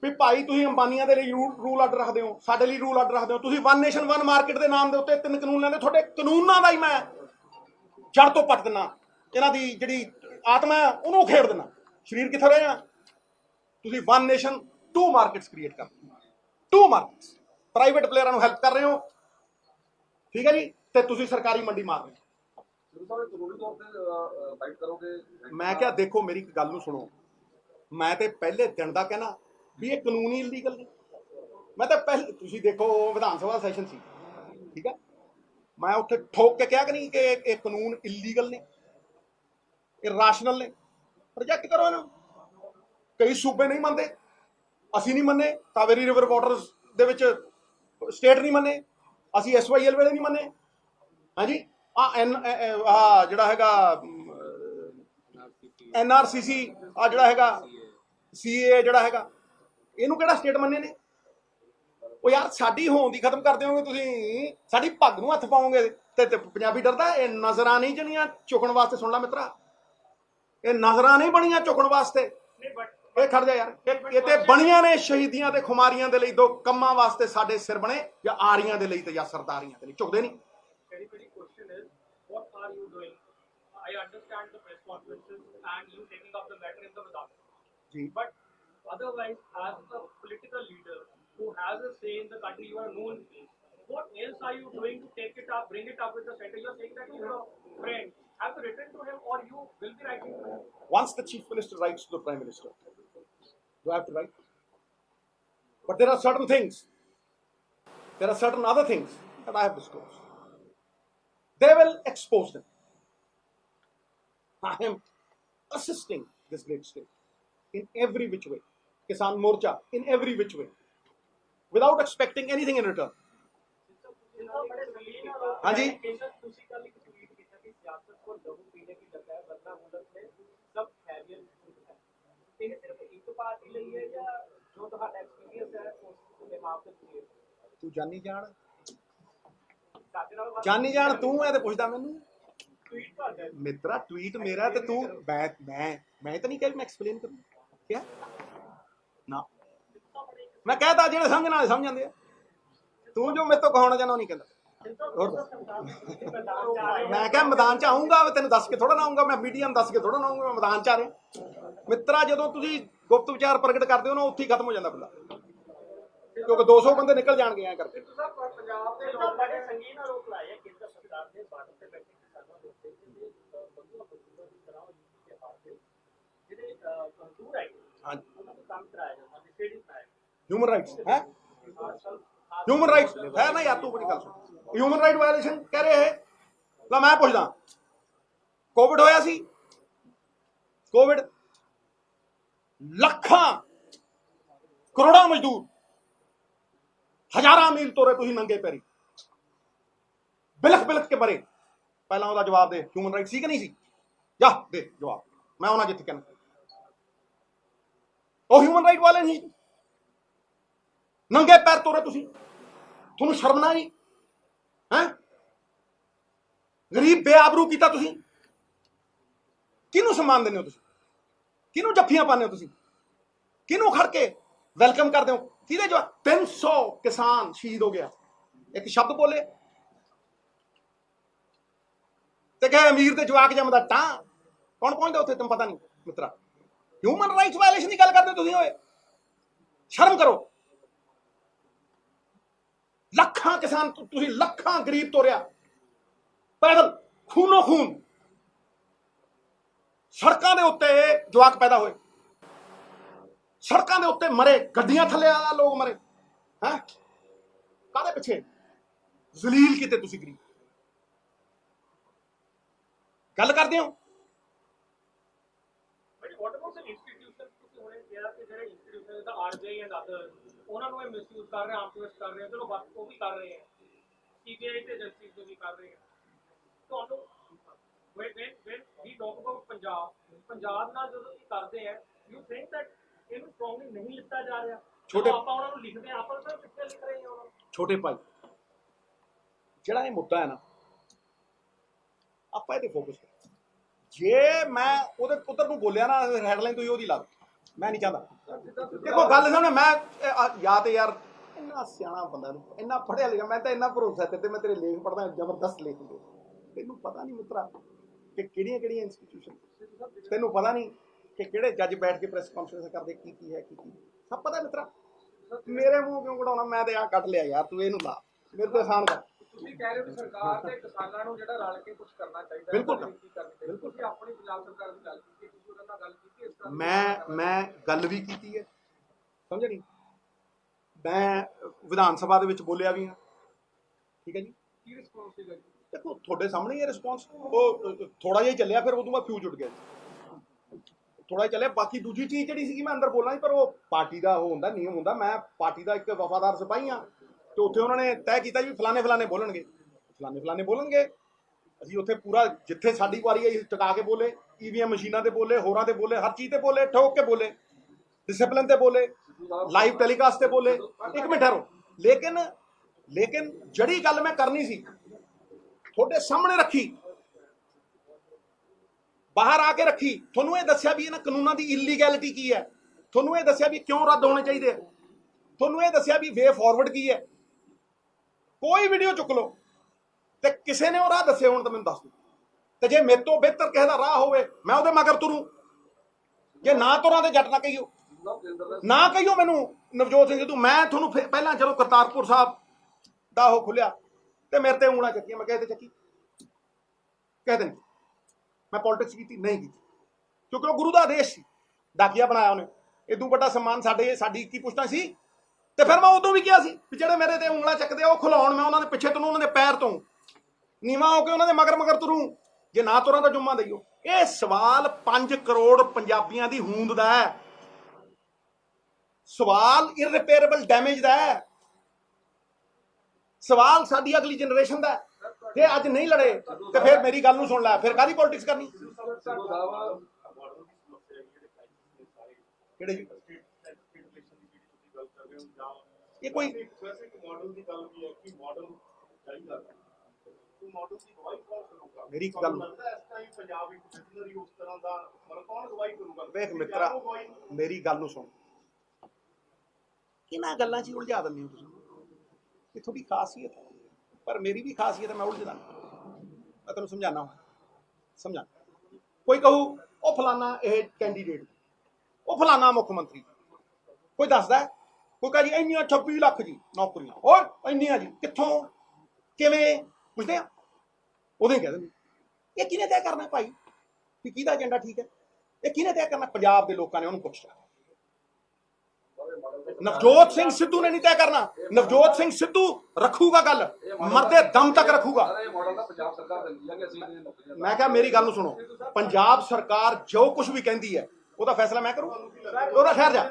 ਵੀ ਭਾਈ ਤੁਸੀਂ ਅੰਬਾਨੀਆਂ ਦੇ ਲਈ ਰੂਲ ਆਰਡਰ ਰੱਖਦੇ ਹੋ, ਸਾਡੇ ਲਈ ਰੂਲ ਆਰਡਰ ਰੱਖਦੇ ਹੋ। ਤੁਸੀਂ ਵਨ ਨੇਸ਼ਨ ਵਨ ਮਾਰਕੀਟ ਦੇ ਨਾਮ ਦੇ ਉੱਤੇ 3 ਕਾਨੂੰਨ ਲੈਂਦੇ, ਤੁਹਾਡੇ ਕਾਨੂੰਨਾਂ ਦਾ ਹੀ ਮੈਂ ਜੜ ਤੋਂ ਪੱਟ ਦਿੰਦਾ। ਇਹਨਾਂ ਦੀ ਜਿਹੜੀ ਆਤਮਾ ਹੈ ਉਹਨੂੰ ਖੇਡ ਦਿੰਦਾ। ਸਰੀਰ ਕਿੱਥੇ ਰਹਿ ਜਾਣਾ? ਤੁਸੀਂ ਵਨ ਨੇਸ਼ਨ 2 ਮਾਰਕੀਟਸ ਕ੍ਰੀਏਟ ਕਰ, 2 ਮਾਰਕੀਟਸ ਪ੍ਰਾਈਵੇਟ ਪਲੇਅਰਾਂ ਨੂੰ ਹੈਲਪ ਕਰ ਰਹੇ ਹੋ, ਠੀਕ ਹੈ ਜੀ, ਤੇ ਤੁਸੀਂ ਸਰਕਾਰੀ ਮੰਡੀ ਮਾਰ ਰਹੇ ਹੋ। ਮੈਂ ਕਿਹਾ ਦੇਖੋ ਮੇਰੀ ਇੱਕ ਗੱਲ ਨੂੰ ਸੁਣੋ, ਮੈਂ ਤੇ ਪਹਿਲੇ ਦਿਨ ਦਾ ਕਹਿਣਾ ਵੀ ਇਹ ਕਾਨੂੰਨ ਹੀ ਇਲੀਗਲ ਨੇ। ਮੈਂ ਤਾਂ ਪਹਿਲੇ, ਤੁਸੀਂ ਦੇਖੋ ਵਿਧਾਨ ਸਭਾ ਸੈਸ਼ਨ ਸੀ, ਠੀਕ ਹੈ, ਮੈਂ ਉੱਥੇ ਠੋਕ ਕੇ ਕਿਹਾ ਕਿ ਨਹੀਂ ਕਿ ਇਹ ਕਾਨੂੰਨ ਇਲੀਗਲ ਨੇ, ਇਰੈਸ਼ਨਲ ਨੇ, ਰਿਜੈਕਟ ਕਰੋ ਇਹਨੂੰ। ਕਈ ਸੂਬੇ ਨਹੀਂ ਮੰਨਦੇ, ਅਸੀਂ ਨਹੀਂ ਮੰਨੇ। ਕਾਵੇਰੀ ਰਿਵਰ ਵਾਟਰਸ ਦੇ ਵਿੱਚ ਸਟੇਟ ਨਹੀਂ ਮੰਨੇ, ਅਸੀਂ SYL ਵੇਲੇ ਨਹੀਂ ਮੰਨੇ। ਹਾਂਜੀ ਜਿਹੜਾ ਹੈਗਾ NRCC, ਜਿਹੜਾ ਹੈਗਾ CA ਜਿਹੜਾ ਹੈਗਾ, ਇਹਨੂੰ ਕਿਹੜਾ ਸਟੇਟ ਮੰਨੇ ਨੇ? ਉਹ ਯਾਰ ਸਾਡੀ ਹੋਂਦ ਹੀ ਖਤਮ ਕਰ ਦਿਓਗੇ ਤੁਸੀਂ, ਸਾਡੀ ਪੱਗ ਨੂੰ ਹੱਥ ਪਾਓਗੇ ਤੇ ਪੰਜਾਬੀ ਡਰਦਾ। ਇਹ ਨਜ਼ਰਾਂ ਨਹੀਂ ਜਣੀਆਂ ਚੁੱਕਣ ਵਾਸਤੇ, ਸੁਣ ਲੈ ਮਿੱਤਰਾ, ਇਹ ਨਜ਼ਰਾਂ ਨਹੀਂ ਬਣੀਆਂ ਚੁੱਕਣ ਵਾਸਤੇ। ਇਹ ਖੜ ਜਾ ਯਾਰ, ਇਹ ਤੇ ਬਣੀਆਂ ਨੇ ਸ਼ਹੀਦੀਆਂ ਤੇ ਖੁਮਾਰੀਆਂ ਦੇ ਲਈ, 2 ਕੰਮਾਂ ਵਾਸਤੇ ਸਾਡੇ ਸਿਰ ਬਣੇ, ਜਾਂ ਆਰੀਆਂ ਦੇ ਲਈ ਤੇ ਜਾਂ ਸਰਦਾਰੀਆਂ ਦੇ ਲਈ, ਝੁਕਦੇ ਨਹੀਂ। I understand the press conferences and you taking up the matter in the Vidhan. Ji. But otherwise, as a political leader who has a say in the country, you are known. What else are you doing to take it up, bring it up with the center? You are saying that your friend have to return to him, or you will be writing to him. Once the chief minister writes to the prime minister, do I have to write? But there are certain things, there are certain other things that I have disclosed. They will expose them. I am assisting this great state in every which way, Kisan Morcha in every which way, without expecting anything in return. हाँ जी, तू जानी जान तू है ते पुछदा मैनू मित्रा। Tweet मेरा ते तू मैं तो नहीं कह मैं एक्सप्लेन करूँ क्या ना। मैं कहता जेड़े समझण वाले समझ जांदे, तू जो मेरे तो कहाउणा चाहना नहीं कहंदा। और मैं क्या मैदान च आऊँगा, तेन दस के थोड़ा ना आऊँगा, मैं मीडिया दस के थोड़ा ना आऊँगा, मैं मैदान च आ रहा मित्रा। जो तुसीं गुप्त विचार प्रगट करते हो ना, उत्थे ही खत्म हो जाता बंदा, क्योंकि 200 बंदे निकल जाएंगे ऐ करके। ह्यूमन राइट्स है, ह्यूमन राइट्स है ना यार। तू बड़ी गल सुन, ह्यूमन राइट वायलेशन कह रहे है। ला मैं पुछदा, कोविड होया सी, कोविड ਲੱਖਾਂ ਕਰੋੜਾਂ ਮਜ਼ਦੂਰ ਹਜ਼ਾਰਾਂ ਮੀਲ ਤੋਰੇ ਤੁਸੀਂ ਨੰਗੇ ਪੈਰੀ, ਬਿਲਖ ਕੇ ਮਰੇ। ਪਹਿਲਾਂ ਉਹਦਾ ਜਵਾਬ ਦੇ, ਹਿਊਮਨ ਰਾਈਟ ਸੀ ਕਿ ਨਹੀਂ ਸੀ? ਜਾ ਦੇ ਜਵਾਬ, ਮੈਂ ਉਹਨਾਂ ਜਿੱਥੇ ਕਹਿਣਾ ਉਹ ਹਿਊਮਨ ਰਾਈਟ ਵਾਲੇ ਨਹੀਂ। ਨੰਗੇ ਪੈਰ ਤੋਰੇ ਤੁਸੀਂ, ਤੁਹਾਨੂੰ ਸ਼ਰਮ ਨਾ ਆਈ ਹੈ? ਗਰੀਬ ਬੇਆਬਰੂ ਕੀਤਾ ਤੁਸੀਂ। ਕਿਹਨੂੰ ਸਨਮਾਨ ਦਿੰਦੇ ਹੋ ਤੁਸੀਂ? ਕਿਹਨੂੰ ਜੱਫੀਆਂ ਪਾਉਂਦੇ ਹੋ ਤੁਸੀਂ? ਕਿਹਨੂੰ ਖੜ ਕੇ ਵੈਲਕਮ ਕਰਦੇ ਹੋ? ਕਿਹਦੇ ਜੋ 300 ਕਿਸਾਨ ਸ਼ਹੀਦ ਹੋ ਗਿਆ, ਇੱਕ ਸ਼ਬਦ ਬੋਲੇ ਤੇ ਕਹੇ ਅਮੀਰ ਦੇ ਜਵਾਕ ਜੰਮਦਾ ਟਾਂ। ਕੌਣ ਪਹੁੰਚਦਾ ਉੱਥੇ? ਤੈਨੂੰ ਪਤਾ ਨਹੀਂ ਮਿੱਤਰਾ। ਹਿਊਮਨ ਰਾਈਟਸ ਵਾਇਲੇਸ਼ਨ ਦੀ ਗੱਲ ਕਰਦੇ ਤੁਸੀਂ। ਓਏ ਸ਼ਰਮ ਕਰੋ। ਲੱਖਾਂ ਕਿਸਾਨ, ਤੁਸੀਂ ਲੱਖਾਂ ਗਰੀਬ ਤੋਰਿਆ ਪੈਦਲ, ਖੂਨੋ ਖੂਨ। ਸੜਕਾਂ ਦੇ ਉੱਤੇ ਜਵਾਕ ਪੈਦਾ ਹੋਏ, ਸੜਕਾਂ ਦੇ ਉੱਤੇ ਮਰੇ, ਗੱਡੀਆਂ ਥੱਲੇ ਵਾਲਾ ਲੋਕ ਮਰੇ ਹੈ। ਕਾਹਦੇ ਪਿੱਛੇ ਜ਼ਲੀਲ ਕਿਤੇ ਤੁਸੀਂ ਗਰੀਬ ਗੱਲ ਕਰਦੇ ਹੋ। But what about the institutions? ਤੁਸੀਂ ਹੁਣੇ ਕਿਹਾ ਕਿ ਜਿਹੜੇ institutions the RBI and others ਉਹਨਾਂ ਨੂੰ ਇਹ ਮਿਸਯੂਜ਼ ਕਰ ਰਹੇ, ਆਰਟੀਵਿਸਟ ਕਰ ਰਹੇ ਆ, ਚਲੋ ਬਾਕੀ ਉਹ ਵੀ ਕਰ ਰਹੇ ਆ, CBI ਤੇ ਜਸਟਿਸ ਵੀ ਕਰ ਰਹੇ ਆ। ਤੁਹਾਨੂੰ when we talk about Punjab ਨਾਲ ਜਦੋਂ ਅਸੀਂ ਕਰਦੇ ਆ, you think that ਇਹਨੂੰ strongly ਨਹੀਂ ਲਿੱਤਾ ਜਾ ਰਿਹਾ? ਛੋਟੇ ਆਪਾਂ ਉਹਨਾਂ ਨੂੰ ਲਿਖਦੇ ਆ, ਆਪਾਂ ਤਾਂ ਕਿੱਥੇ ਲਿਖ ਰਹੇ ਹਾਂ ਉਹਨਾਂ ਨੂੰ? ਛੋਟੇ ਭਾਈ, ਜਿਹੜਾ ਇਹ ਮੁੱਦਾ ਹੈ ਨਾ, ਆਪਾਂ ਇਹਦੇ ਫੋਕਸ ਕਰੀਏ। ਜੇ ਮੈਂ ਉਹਦੇ ਉਧਰ ਨੂੰ ਬੋਲਿਆ ਨਾ ਹੈਡਲਾਈਨ ਤੋਂ ਹੀ ਉਹਦੀ ਲਾ, ਮੈਂ ਨਹੀਂ ਚਾਹੁੰਦਾ। ਦੇਖੋ ਗੱਲ ਸਾਹਮਣੇ, ਮੈਂ ਜਾਂ ਤੇ ਯਾਰ ਇੰਨਾ ਸਿਆਣਾ ਬੰਦਾ ਨੂੰ, ਇੰਨਾ ਪੜ੍ਹਿਆ ਲਿਖਿਆ, ਮੈਂ ਤਾਂ ਇੰਨਾ ਭਰੋਸਾ ਤੇ ਮੈਂ ਤੇਰੇ ਲੇਖ ਪੜ੍ਹਦਾ, ਜ਼ਬਰਦਸਤ ਲੇਖ ਹੁੰਦੇ। ਤੈਨੂੰ ਪਤਾ ਨਹੀਂ ਮਿੱਤਰਾ ਕਿ ਕਿਹੜੀਆਂ ਕਿਹੜੀਆਂ ਇੰਸਟੀਟਿਊਸ਼ਨ, ਤੈਨੂੰ ਪਤਾ ਨਹੀਂ ਕਿ ਕਿਹੜੇ ਜੱਜ ਬੈਠ ਕੇ ਪ੍ਰੈਸ ਕਾਨਫਰੰਸ ਕਰਦੇ, ਕੀ ਹੈ ਕੀ ਸਭ ਪਤਾ ਮਿੱਤਰਾ। ਮੇਰੇ ਮੂੰਹ ਕਿਉਂ ਕਢਾਉਣਾ? ਮੈਂ ਤੇ ਆ ਕੱਟ ਲਿਆ ਯਾਰ, ਤੂੰ ਇਹਨੂੰ ਲਾ, ਮੇਰੇ ਤੇ ਆਸਾਨ ਕਰ। ਤੁਸੀਂ ਕਹਿ ਰਹੇ ਹੋ ਸਰਕਾਰ ਤੇ ਕਿਸਾਨਾਂ ਨੂੰ ਜਿਹੜਾ ਰਲ ਕੇ ਕੁਝ ਕਰਨਾ ਚਾਹੀਦਾ, ਬਿਲਕੁਲ ਬਿਲਕੁਲ। ਤੁਸੀਂ ਆਪਣੀ ਪੰਜਾਬ ਸਰਕਾਰ ਦੀ ਗੱਲ ਕੀਤੀ, ਤੁਸੀਂ ਉਹਨਾਂ ਨਾਲ ਗੱਲ ਕੀਤੀ ਇਸ ਤਰ੍ਹਾਂ? ਮੈਂ ਗੱਲ ਵੀ ਕੀਤੀ ਹੈ, ਸਮਝ ਨਹੀਂ, ਮੈਂ ਵਿਧਾਨ ਸਭਾ ਦੇ ਵਿੱਚ ਬੋਲਿਆ ਵੀ ਹਾਂ, ਠੀਕ ਹੈ ਜੀ। ਕੀ ਰਿਸਪੌਂਸ ਸੀਗਾ ਜੀ? ਦੇਖੋ ਤੁਹਾਡੇ ਸਾਹਮਣੇ ਹੀ ਹੈ ਰਿਸਪੌਂਸ। ਉਹ ਥੋੜਾ ਜਿਹਾ ਚੱਲਿਆ, ਫਿਰ ਉਦੋਂ ਬਾਅਦ ਫਿਊਜ਼ ਉੱਡ ਗਿਆ, ਥੋੜਾ ਜਿਹਾ ਚੱਲਿਆ। ਬਾਕੀ ਦੂਜੀ ਚੀਜ਼ ਜਿਹੜੀ ਸੀਗੀ ਮੈਂ ਅੰਦਰ ਬੋਲਣਾ ਸੀ, ਪਰ ਉਹ ਪਾਰਟੀ ਦਾ ਉਹ ਹੁੰਦਾ, ਨਿਯਮ ਹੁੰਦਾ। ਮੈਂ ਪਾਰਟੀ ਦਾ ਇੱਕ ਵਫਾਦਾਰ ਸਿਪਾਹੀ ਹਾਂ, ਤੇ ਉੱਥੇ ਉਹਨਾਂ ਨੇ ਤੈਅ ਕੀਤਾ ਜੀ ਫਲਾਣੇ ਬੋਲਣਗੇ। ਅਸੀਂ ਉੱਥੇ ਪੂਰਾ ਜਿੱਥੇ ਸਾਡੀ ਵਾਰੀ ਆਈ ਟਿਕਾ ਕੇ ਬੋਲੇ, EVM ਮਸ਼ੀਨਾਂ ਤੇ ਬੋਲੇ, ਹੋਰਾਂ ਤੇ ਬੋਲੇ, ਹਰ ਚੀਜ਼ ਤੇ ਬੋਲੇ, ਠੋਕ ਕੇ ਬੋਲੇ, ਡਿਸਪਲਿਨ ਤੇ ਬੋਲੇ, ਲਾਈਵ ਟੈਲੀਕਾਸਟ ਤੇ ਬੋਲੇ। ਇੱਕ ਮਿੰਟ ਠਹਿਰੋ। ਲੇਕਿਨ ਜਿਹੜੀ ਗੱਲ ਮੈਂ ਕਰਨੀ ਸੀ ਤੁਹਾਡੇ ਸਾਹਮਣੇ ਰੱਖੀ, ਬਾਹਰ ਆ ਕੇ ਰੱਖੀ। ਤੁਹਾਨੂੰ ਇਹ ਦੱਸਿਆ ਵੀ ਇਹਨਾਂ ਕਾਨੂੰਨਾਂ ਦੀ ਇਲੀਗੈਲਿਟੀ ਕੀ ਹੈ, ਤੁਹਾਨੂੰ ਇਹ ਦੱਸਿਆ ਵੀ ਕਿਉਂ ਰੱਦ ਹੋਣੇ ਚਾਹੀਦੇ, ਤੁਹਾਨੂੰ ਇਹ ਦੱਸਿਆ ਵੀ ਵੇ ਫਾਰਵਰਡ ਕੀ ਹੈ। ਕੋਈ ਵੀਡੀਓ ਚੁੱਕ ਲਓ ਤੇ ਕਿਸੇ ਨੇ ਉਹ ਰਾਹ ਦੱਸੇ ਹੋਣ ਤਾਂ ਮੈਨੂੰ ਦੱਸ ਦਿਓ, ਤੇ ਜੇ ਮੇਰੇ ਤੋਂ ਬਿਹਤਰ ਕਿਸੇ ਦਾ ਰਾਹ ਹੋਵੇ ਮੈਂ ਉਹਦੇ ਮਗਰ ਤੁਰੂ। ਜੇ ਨਾ ਤੁਰਾਂ ਤੇ ਜੱਟ ਨਾ ਕਹੀਓ ਮੈਨੂੰ ਨਵਜੋਤ ਸਿੰਘ ਸਿੱਧੂ। ਮੈਂ ਤੁਹਾਨੂੰ ਪਹਿਲਾਂ ਜਦੋਂ ਕਰਤਾਰਪੁਰ ਸਾਹਿਬ ਦਾ ਉਹ ਖੁੱਲਿਆ ਤੇ ਮੇਰੇ ਤੇ ਉਂਗਲਾਂ ਚੱਕੀਆਂ, ਮੈਂ ਕਹੇ ਤੇ ਚੱਕੀ, ਕਹਿ ਦੇ ਮੈਂ ਪੋਲਿਟਿਕਸ ਕੀਤੀ ਨਹੀਂ ਕੀਤੀ, ਕਿਉਂਕਿ ਉਹ ਗੁਰੂ ਦਾ ਆਦੇਸ਼ ਸੀ, ਡਾਕੀਆ ਬਣਾਇਆ ਉਹਨੇ। ਇਦੋਂ ਵੱਡਾ ਸਨਮਾਨ ਸਾਡੀ ਕੀ ਪੁੱਛਣਾ ਸੀ। ਤੇ ਫਿਰ ਮੈਂ ਉਦੋਂ ਵੀ ਕਿਹਾ ਸੀ ਵੀ ਜਿਹੜੇ ਮੇਰੇ ਤੇ ਉਂਗਲਾਂ ਚੱਕਦੇ ਆ ਉਹ ਖੁਲਾਉਣ, ਮੈਂ ਉਹਨਾਂ ਦੇ ਪਿੱਛੇ ਤੁਰੂ, ਉਹਨਾਂ ਦੇ ਪੈਰ ਤੋਂ ਨੀਵਾਂ ਹੋ ਕੇ ਉਹਨਾਂ ਦੇ ਮਗਰ ਤੁਰੂ। ਜੇ ਨਾ ਤੁਰਾਂ ਤਾਂ ਜੁੰਮਾ ਦਈਓ। ਇਹ ਸਵਾਲ 5 ਕਰੋੜ ਪੰਜਾਬੀਆਂ ਦੀ ਹੋਂਦ ਦਾ ਹੈ, ਸਵਾਲ ਇਰਰਿਪੇਅਰੇਬਲ ਡੈਮੇਜ ਦਾ ਹੈ, ਸਵਾਲ ਸਾਡੀ ਅਗਲੀ ਜਨਰੇਸ਼ਨ ਦਾ। ਜੇ ਅੱਜ ਨਹੀਂ ਲੜੇ ਤੇ ਫਿਰ ਮੇਰੀ ਗੱਲ ਨੂੰ ਸੁਣ ਲੈ, ਫਿਰ ਕਾਹਦੀ ਪੋਲਿਟਿਕਸ ਕਰਨੀ? ਕਿਹੜੇ ਜੀ? ਇਹ ਕੋਈ ਮਾਡਲ ਦੀ ਗੱਲ ਵੀ ਹੈ ਕਿ ਮਾਡਲ ਚਾਹੀਦਾ, ਮਾਡਲ ਦੀ ਗਵਾਹੀ ਕੌਣ ਕਰੂਗਾ? ਮੇਰੀ ਇੱਕ ਗੱਲ ਪੰਜਾਬ ਇੱਕ ਡਿਕਸ਼ਨਰੀ ਉਸ ਤਰ੍ਹਾਂ ਦਾ ਮਤਲਬ ਕੌਣ ਗਵਾਹੀ ਕਰੂਗਾ? ਵੇਖ ਮਿੱਤਰਾ, ਮੇਰੀ ਗੱਲ ਨੂੰ ਸੁਣ, ਇਹਨਾਂ ਗੱਲਾਂ 'ਚ ਉਲਝਾ ਦਿੰਦੇ ਹੋ ਤੁਸੀਂ। ਇਹ ਤੁਹਾਡੀ ਖਾਸੀਅਤ ਹੈ, ਪਰ ਮੇਰੀ ਵੀ ਖਾਸੀਅਤ ਹੈ, ਮੈਂ ਉਲਝਦਾ। ਮੈਂ ਤੈਨੂੰ ਸਮਝਾ। ਕੋਈ ਕਹੂ ਉਹ ਫਲਾਨਾ ਇਹ ਕੈਂਡੀਡੇਟ, ਉਹ ਫਲਾਨਾ ਮੁੱਖ ਮੰਤਰੀ, ਕੋਈ ਦੱਸਦਾ, ਕੋਈ ਕਹੇ ਜੀ ਇੰਨੀਆਂ 26 ਲੱਖ ਜੀ ਨੌਕਰੀਆਂ, ਹੋਰ ਇੰਨੀਆਂ ਜੀ ਕਿੱਥੋਂ, ਕਿਵੇਂ ਪੁੱਛਦੇ ਆ, ਉਹਦੇ ਕਹਿ ਦਿੰਦੇ। ਇਹ ਕਿਹਨੇ ਤੈਅ ਕਰਨਾ ਭਾਈ ਵੀ ਕਿਹਦਾ ਏਜੰਡਾ ਠੀਕ ਹੈ? ਇਹ ਕਿਹਨੇ ਤੈਅ ਕਰਨਾ? ਪੰਜਾਬ ਦੇ ਲੋਕਾਂ ਨੇ ਉਹਨੂੰ ਪੁੱਛਿਆ। ਨਵਜੋਤ ਸਿੰਘ ਸਿੱਧੂ ਨੇ ਨਹੀਂ ਤੈਅ ਕਰਨਾ। ਨਵਜੋਤ ਸਿੰਘ ਸਿੱਧੂ ਰੱਖੂਗਾ ਗੱਲ, ਮਰਦੇ ਦਮ ਤੱਕ ਰੱਖੂਗਾ। ਮੈਂ ਕਿਹਾ ਮੇਰੀ ਗੱਲ ਨੂੰ ਸੁਣੋ, ਪੰਜਾਬ ਸਰਕਾਰ ਜੋ ਕੁਝ ਵੀ ਕਹਿੰਦੀ ਹੈ ਉਹਦਾ ਫੈਸਲਾ ਮੈਂ ਕਰੂੰ। ਉਹਦਾ ਠਹਿਰ ਜਾ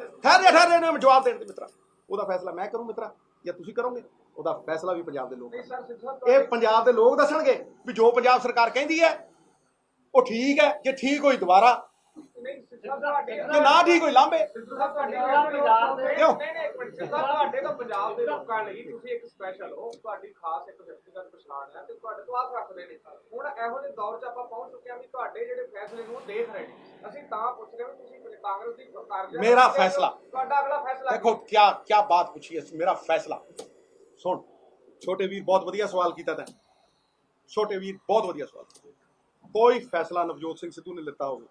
ਜਵਾਬ ਦੇਣ ਦੇ ਮਿੱਤਰਾ, ਉਹਦਾ ਫੈਸਲਾ ਮੈਂ ਕਰੂੰ ਮਿੱਤਰਾ, ਜਾਂ ਤੁਸੀਂ ਕਰੋਗੇ? ਉਹਦਾ ਫੈਸਲਾ ਵੀ ਪੰਜਾਬ ਦੇ ਲੋਕ, ਇਹ ਪੰਜਾਬ ਦੇ ਲੋਕ ਦੱਸਣਗੇ ਵੀ ਜੋ ਪੰਜਾਬ ਸਰਕਾਰ ਕਹਿੰਦੀ ਹੈ ਉਹ ਠੀਕ ਹੈ। ਜੇ ਠੀਕ ਹੋਈ ਦੁਬਾਰਾ, ਜੇ ਨਾ ਠੀਕ ਹੋਈ ਲਾਂਬੇ। ਤੁਹਾਡੇ ਤੋਂ ਪੰਜਾਬ ਦੇ ਲੋਕਾਂ ਲਈ ਤੁਸੀਂ ਇੱਕ ਸਪੈਸ਼ਲ ਹੋ, ਤੁਹਾਡੀ ਖਾਸ ਇੱਕ ਵਿਅਕਤੀਗਤ ਪਛਾਣ ਹੈ ਤੇ ਤੁਹਾਡੇ ਤੋਂ ਆਸ ਰੱਖਦੇ ਨੇ। ਹੁਣ ਇਹੋ ਜਿਹੇ ਦੌਰ 'ਚ ਆਪਾਂ ਪਹੁੰਚ ਚੁੱਕੇ ਹਾਂ ਵੀ ਤੁਹਾਡੇ ਜਿਹੜੇ ਫੈਸਲੇ ਨੂੰ ਦੇਖ ਰਹੇ ਨੇ। ਅਸੀਂ ਤਾਂ ਪੁੱਛ ਰਹੇ ਹਾਂ ਵੀ ਤੁਸੀਂ ਕਾਂਗਰਸ ਦੀ ਸਰਕਾਰ, ਮੇਰਾ ਫੈਸਲਾ, ਤੁਹਾਡਾ ਅਗਲਾ ਫੈਸਲਾ ਦੇਖੋ ਕਿਆ ਬਾਤ ਪੁੱਛੀ ਹੈ। ਮੇਰਾ ਫੈਸਲਾ ਸੁਣ। ਛੋਟੇ ਵੀਰ ਬਹੁਤ ਵਧੀਆ ਸਵਾਲ ਕੀਤਾ ਤੈਂ, ਛੋਟੇ ਵੀਰ ਬਹੁਤ ਵਧੀਆ ਸਵਾਲ। ਕੋਈ ਫੈਸਲਾ ਨਵਜੋਤ ਸਿੰਘ ਸਿੱਧੂ ਨੇ ਲਿੱਤਾ ਹੋਵੇ,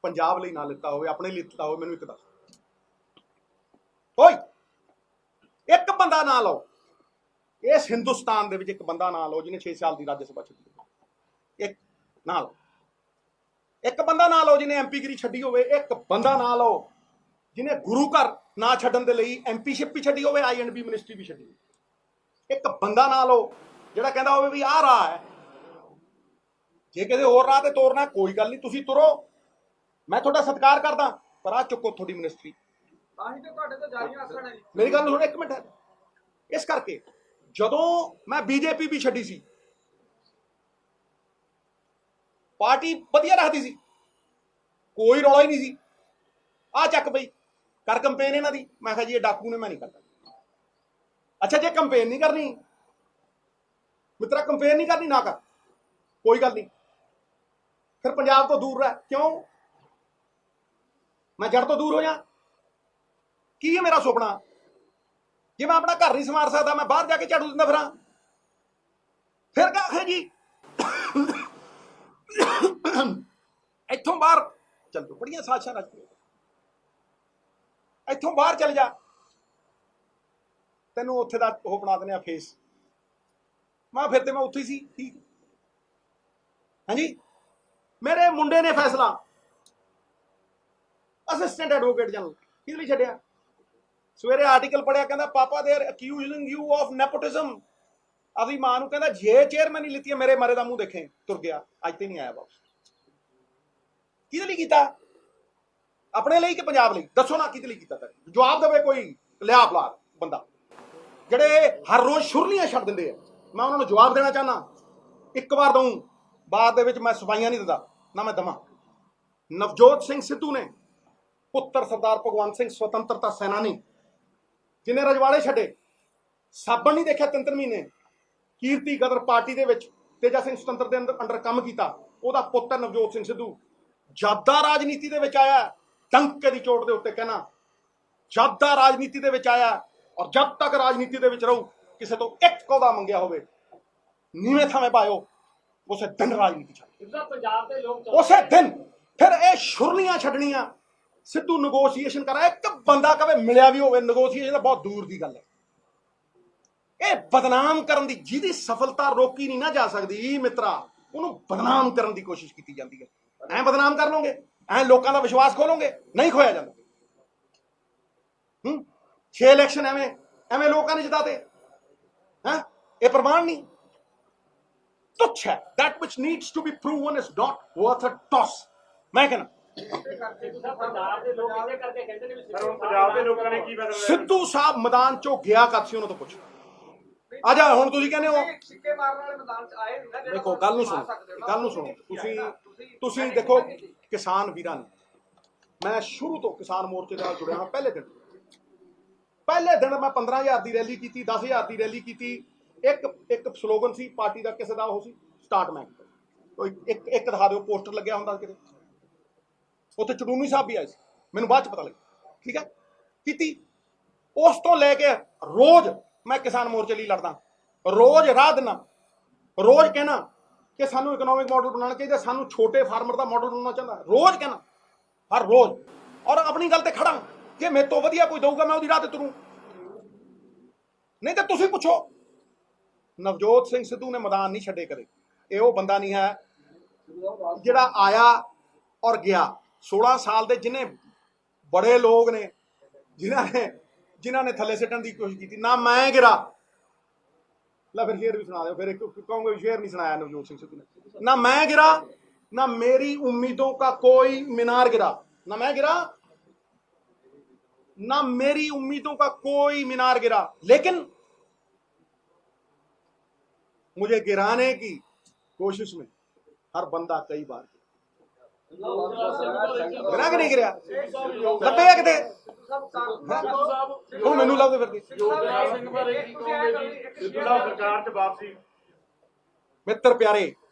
ਪੰਜਾਬ ਲਈ ਨਾ ਲਿੱਤਾ ਹੋਵੇ, ਆਪਣੇ ਲਈ ਲਿੱਤਾ ਹੋਵੇ, ਮੈਨੂੰ ਇੱਕ ਦੱਸ। ਕੋਈ ਇੱਕ ਬੰਦਾ ਨਾ ਲਓ ਇਸ ਹਿੰਦੁਸਤਾਨ ਦੇ ਵਿੱਚ, ਇੱਕ ਬੰਦਾ ਨਾ ਲਓ ਜਿਹਨੇ 6 ਸਾਲ ਦੀ ਰਾਜ ਸਭਾ ਛੱਡੀ। ਇੱਕ ਨਾ ਲਓ, ਇੱਕ ਬੰਦਾ ਨਾ ਲਓ ਜਿਹਨੇ ਐਮਪੀਗਿਰੀ ਛੱਡੀ ਹੋਵੇ। ਇੱਕ ਬੰਦਾ ਨਾ ਲਓ ਜਿਹਨੇ ਗੁਰੂ ਘਰ ਨਾ ਛੱਡਣ ਦੇ ਲਈ ਐਮਪੀਸ਼ਿਪ ਵੀ ਛੱਡੀ ਹੋਵੇ, INB ਮਿਨਿਸਟਰੀ ਵੀ ਛੱਡੀ ਹੋਵੇ। ਇੱਕ ਬੰਦਾ ਨਾ ਲਓ ਜਿਹੜਾ ਕਹਿੰਦਾ ਹੋਵੇ ਵੀ ਆਹ ਰਾਹ ਹੈ। ਜੇ ਕਿਸੇ ਹੋਰ ਰਾਹ ਤੇ ਤੋਰਨਾ ਕੋਈ ਗੱਲ ਨਹੀਂ, ਤੁਸੀਂ ਤੁਰੋ, ਮੈਂ ਤੁਹਾਡਾ ਸਤਿਕਾਰ ਕਰਦਾ, ਪਰ ਆਹ ਚੁੱਕੋ ਤੁਹਾਡੀ ਮਿਨਿਸਟਰੀ। ਤਾਂ ਹੀ ਤੇ ਤੁਹਾਡੇ ਤੋਂ ਜਾਰੀ ਆਸਣ ਹੈ। ਮੇਰੀ ਗੱਲ ਸੁਣੋ ਇੱਕ ਮਿੰਟ। ਇਸ ਕਰਕੇ ਜਦੋਂ ਮੈਂ ਬੀਜੇਪੀ ਵੀ ਛੱਡੀ ਸੀ, ਪਾਰਟੀ ਵਧੀਆ ਰੱਖਦੀ ਸੀ, ਕੋਈ ਰੌਲਾ ਹੀ ਨਹੀਂ ਸੀ। ਆ ਚੱਕ ਬਈ ਕਰ ਕੰਪੇਨ ਇਹਨਾਂ ਦੀ। ਮੈਂ ਕਿਹਾ ਜੀ ਇਹ ਡਾਕੂ ਨੇ, ਮੈਂ ਨਹੀਂ ਕਰਦਾ। ਅੱਛਾ ਜੇ ਕੰਪੇਨ ਨਹੀਂ ਕਰਨੀ ਮਿੱਤਰਾ, ਕੰਪੇਨ ਨਹੀਂ ਕਰਨੀ ਨਾ ਕਰ, ਕੋਈ ਗੱਲ ਨਹੀਂ। ਫਿਰ ਪੰਜਾਬ ਤੋਂ ਦੂਰ ਰਹਿ। ਕਿਉਂ? ਮੈਂ ਜੜ ਤੋਂ ਦੂਰ ਹੋ ਜਾ? ਕੀ ਹੈ ਮੇਰਾ ਸੁਪਨਾ? ਜੇ ਮੈਂ ਆਪਣਾ ਘਰ ਨਹੀਂ ਸੰਵਾਰ ਸਕਦਾ, ਮੈਂ ਬਾਹਰ ਜਾ ਕੇ ਝਾੜੂ ਦਿੰਦਾ ਫਿਰਾਂ, ਫਿਰ ਕਾ ਹੈ ਜੀ ਇੱਥੋਂ ਬਾਹਰ ਚੱਲ ਜਾਓ, ਬੜੀਆਂ ਸਾਜ਼ਿਸ਼ਾਂ ਰਚ ਕੇ ਇੱਥੋਂ ਬਾਹਰ ਚੱਲ ਜਾ, ਤੈਨੂੰ ਉੱਥੇ ਦਾ ਉਹ ਬਣਾ ਦਿੰਦੇ ਆ ਫੇਸ। ਮੈਂ ਫਿਰ ਤੇ ਮੈਂ ਉੱਥੇ ਹੀ ਸੀ। ਠੀਕ ਹਾਂਜੀ, ਮੇਰੇ ਮੁੰਡੇ ਨੇ ਫੈਸਲਾ ਅਸਿਸਟੈਂਟ ਐਡਵੋਕੇਟ ਜਨਰਲ ਕਿਹਦੇ ਲਈ ਛੱਡਿਆ? ਸਵੇਰੇ ਆਰਟੀਕਲ ਪੜਿਆ, ਕਹਿੰਦਾ ਪਾਪਾ they are ਅਕਿਊਜ਼ਿੰਗ you of nepotism. ਆਪਣੀ ਮਾਂ ਨੂੰ ਕਹਿੰਦਾ ਜੇ ਚੇਅਰਮੈਨ ਹੀ ਲਿੱਤੀ ਹੈ ਮੇਰੇ ਮਰੇ ਦਾ ਮੂੰਹ ਦੇਖੇ। ਤੁਰ ਗਿਆ, ਅੱਜ ਤੇ ਨਹੀਂ ਆਇਆ ਵਾਪਸ। ਕਿਹਦੇ ਲਈ ਕੀਤਾ? ਆਪਣੇ ਲਈ ਕਿ ਪੰਜਾਬ ਲਈ? ਦੱਸੋ ਨਾ ਕਿਹਦੇ ਲਈ ਕੀਤਾ? ਜਵਾਬ ਦੇਵੇ ਕੋਈ ਲਿਆ ਪਲਾਰ ਬੰਦਾ। ਜਿਹੜੇ ਹਰ ਰੋਜ਼ ਸ਼ੁਰਲੀਆਂ ਛੱਡ ਦਿੰਦੇ ਆ, ਮੈਂ ਉਹਨਾਂ ਨੂੰ ਜਵਾਬ ਦੇਣਾ ਚਾਹੁੰਦਾ। ਇੱਕ ਵਾਰ ਦਊਂ, ਬਾਅਦ ਦੇ ਵਿੱਚ ਮੈਂ ਸਫਾਈਆਂ ਨਹੀਂ ਦਿੰਦਾ, ਨਾ ਮੈਂ ਦਵਾਂ। ਨਵਜੋਤ ਸਿੰਘ ਸਿੱਧੂ ਨੇ, ਪੁੱਤਰ ਸਰਦਾਰ ਭਗਵੰਤ ਸਿੰਘ ਸੁਤੰਤਰਤਾ ਸੈਨਾਨੀ, ਜਿਹਨੇ ਰਜਵਾੜੇ ਛੱਡੇ, ਸਾਬਣ ਨਹੀਂ ਦੇਖਿਆ 3 ਮਹੀਨੇ, ਕੀਰਤੀ ਗਦਰ ਪਾਰਟੀ ਦੇ ਵਿੱਚ ਤੇਜਾ ਸਿੰਘ ਸੁਤੰਤਰ ਦੇ ਅੰਡਰ ਕੰਮ ਕੀਤਾ, ਉਹਦਾ ਪੁੱਤਰ ਨਵਜੋਤ ਸਿੰਘ ਸਿੱਧੂ ਜਾਦਾ ਰਾਜਨੀਤੀ ਦੇ ਵਿੱਚ ਆਇਆ। ਡੰਕੇ ਦੀ ਚੋਟ ਦੇ ਉੱਤੇ ਕਹਿਣਾ, ਜਾਦਾ ਰਾਜਨੀਤੀ ਦੇ ਵਿੱਚ ਆਇਆ, ਔਰ ਜਦ ਤੱਕ ਰਾਜਨੀਤੀ ਦੇ ਵਿੱਚ ਰਹੂ, ਕਿਸੇ ਤੋਂ ਇੱਕ ਅਹੁਦਾ ਮੰਗਿਆ ਹੋਵੇ ਨੀਵੇਂ ਥਾਵੇਂ ਪਾਇਓ, ਉਸੇ ਦਿਨ ਰਾਜਨੀਤੀ ਛੱਡ, ਪੰਜਾਬ ਦੇ ਲੋਕ ਉਸੇ ਦਿਨ। ਫਿਰ ਇਹ ਸ਼ੁਰਲੀਆਂ ਛੱਡਣੀਆਂ। ਸਿੱਧੂ ਨਗੋਸ਼ੀਏਸ਼ਨ ਕਰਾ, ਇੱਕ ਬੰਦਾ ਕਵੇ ਮਿਲਿਆ ਵੀ ਹੋਵੇ, ਨਗੋਸ਼ੀਏਸ਼ਨ ਤਾਂ ਬਹੁਤ ਦੂਰ ਦੀ ਗੱਲ ਹੈ। ਇਹ ਬਦਨਾਮ ਕਰਨ ਦੀ, ਜਿਹਦੀ ਸਫਲਤਾ ਰੋਕੀ ਨਹੀਂ ਨਾ ਜਾ ਸਕਦੀ ਮਿੱਤਰਾ, ਉਹਨੂੰ ਬਦਨਾਮ ਕਰਨ ਦੀ ਕੋਸ਼ਿਸ਼ ਕੀਤੀ ਜਾਂਦੀ ਹੈ। ਐਂ ਬਦਨਾਮ ਕਰ ਲਓਗੇ, ਐਂ ਲੋਕਾਂ ਦਾ ਵਿਸ਼ਵਾਸ ਖੋਲੋਗੇ, ਨਹੀਂ ਖੋਇਆ ਜਾਂਦਾ। 6 ਇਲੈਕਸ਼ਨ ਐਵੇਂ ਲੋਕਾਂ ਨੇ ਜਿਤਾਤੇ ਹੈ। ਇਹ ਪ੍ਰਮਾਣ ਨਹੀਂ? ਤੁੱਛ ਹੈ। that which needs to be proven is not worth a toss। ਮੈਂ ਕਹਿੰਦਾ ਪੰਜਾਬ ਦੇ ਲੋਕ ਇਸੇ ਕਰਕੇ ਕਹਿੰਦੇ ਨੇ ਵੀ ਪੰਜਾਬ ਦੇ ਲੋਕਾਂ ਨੇ ਕੀ ਬਦਲ ਸਿੱਧੂ ਸਾਹਿਬ ਮੈਦਾਨ ਚੋਂ ਗਿਆ ਕਦ ਸੀ, ਉਹਨਾਂ ਤੋਂ ਪੁੱਛ। ਆ ਜਾ, ਹੁਣ ਤੁਸੀਂ ਕਹਿੰਦੇ ਹੋ ਸਿੱਕੇ ਮਾਰਨ ਵਾਲੇ ਮੈਦਾਨ ਚ ਆਏ ਨਹੀਂ ਨਾ। ਦੇਖੋ ਗੱਲ ਨੂੰ ਸੁਣੋ, ਗੱਲ ਨੂੰ ਸੁਣੋ। ਤੁਸੀਂ ਦੇਖੋ ਕਿਸਾਨ ਵੀਰਾਂ ਨੂੰ, ਮੈਂ ਸ਼ੁਰੂ ਤੋਂ ਕਿਸਾਨ ਮੋਰਚੇ ਨਾਲ ਜੁੜਿਆ ਹਾਂ। ਪਹਿਲੇ ਦਿਨ ਮੈਂ 15,000 ਦੀ ਰੈਲੀ ਕੀਤੀ, 10,000 ਦੀ ਰੈਲੀ ਕੀਤੀ। ਇੱਕ ਸਲੋਗਨ ਸੀ ਪਾਰਟੀ ਦਾ, ਕਿਸੇ ਦਾ ਉਹ ਸੀ ਸਟਾਰਟ ਮੈਂ ਇੱਕ ਦਿਖਾ ਦਿਓ ਪੋਸਟਰ ਲੱਗਿਆ ਹੁੰਦਾ ਕਿਤੇ। ਉੱਥੇ ਚੜੂਨੀ ਸਾਹਿਬ ਵੀ ਆਏ ਸੀ, ਮੈਨੂੰ ਬਾਅਦ ਚ ਪਤਾ ਲੱਗਿਆ। ਠੀਕ ਹੈ, ਕੀਤੀ। ਉਸ ਤੋਂ ਲੈ ਕੇ ਰੋਜ਼ ਮੈਂ ਕਿਸਾਨ ਮੋਰਚੇ ਲਈ ਲੜਦਾ, ਰੋਜ਼ ਰਾਹ ਦਿਨਾ, ਰੋਜ਼ ਕਹਿਣਾ ਕਿ ਸਾਨੂੰ ਇਕਨੋਮਿਕ ਮਾਡਲ ਬਣਾਉਣਾ ਚਾਹੀਦਾ, ਸਾਨੂੰ ਛੋਟੇ ਫਾਰਮਰ ਦਾ ਮਾਡਲ ਬਣਾਉਣਾ ਚਾਹੁੰਦਾ, ਰੋਜ਼ ਕਹਿਣਾ, ਹਰ ਰੋਜ਼। ਔਰ ਆਪਣੀ ਗੱਲ ਤੇ ਖੜਾ, ਜੇ ਮੇਰੇ ਤੋਂ ਵਧੀਆ ਕੋਈ ਦਊਗਾ ਮੈਂ ਉਹਦੀ ਰਾਹ ਤੇ ਤੁਰੂ। ਨਹੀਂ ਤਾਂ ਤੁਸੀਂ ਪੁੱਛੋ, ਨਵਜੋਤ ਸਿੰਘ ਸਿੱਧੂ ਨੇ ਮੈਦਾਨ ਨਹੀਂ ਛੱਡੇ ਕਦੇ। ਇਹ ਉਹ ਬੰਦਾ ਨਹੀਂ ਹੈ ਜਿਹੜਾ ਆਇਆ ਔਰ ਗਿਆ। 16 ਸਾਲ ਦੇ ਜਿਹਨੇ ਬੜੇ ਲੋਕ ਨੇ ਜਿਨ੍ਹਾਂ ਨੇ ਥੱਲੇ ਸਿੱਟਣ ਦੀ ਕੋਸ਼ਿਸ਼ ਕੀਤੀ, ਨਾ ਮੈਂ ਗਿਰਾ। ਲੈ ਫਿਰ ਸ਼ੇਰ ਵੀ ਸੁਣਾ ਦਿਓ, ਫਿਰ ਕਹੋਗੇ ਸ਼ੇਰ ਨਹੀਂ ਸੁਣਾਇਆ ਨਵਜੋਤ ਸਿੰਘ ਸਿੱਧੂ ਨੇ। ਨਾ ਮੈਂ गिरा, ना मेरी उम्मीदों का कोई मीनार गिरा, ना मैं गिरा, ना मेरी उम्मीदों का कोई मीनार गिरा, लेकिन मुझे गिराने की कोशिश में हर बंदा कई बार गिरा कि नहीं गिरा। ਲੱਭੇ ਆ ਕਿਤੇ ਉਹ ਮੈਨੂੰ ਲੱਭਦੇ ਫਿਰਦੇ। ਸਿੱਧੂ ਸਾਹਿਬ ਸਰਕਾਰ ਚ ਵਾਪਸੀ। ਮਿੱਤਰ ਪਿਆਰੇ,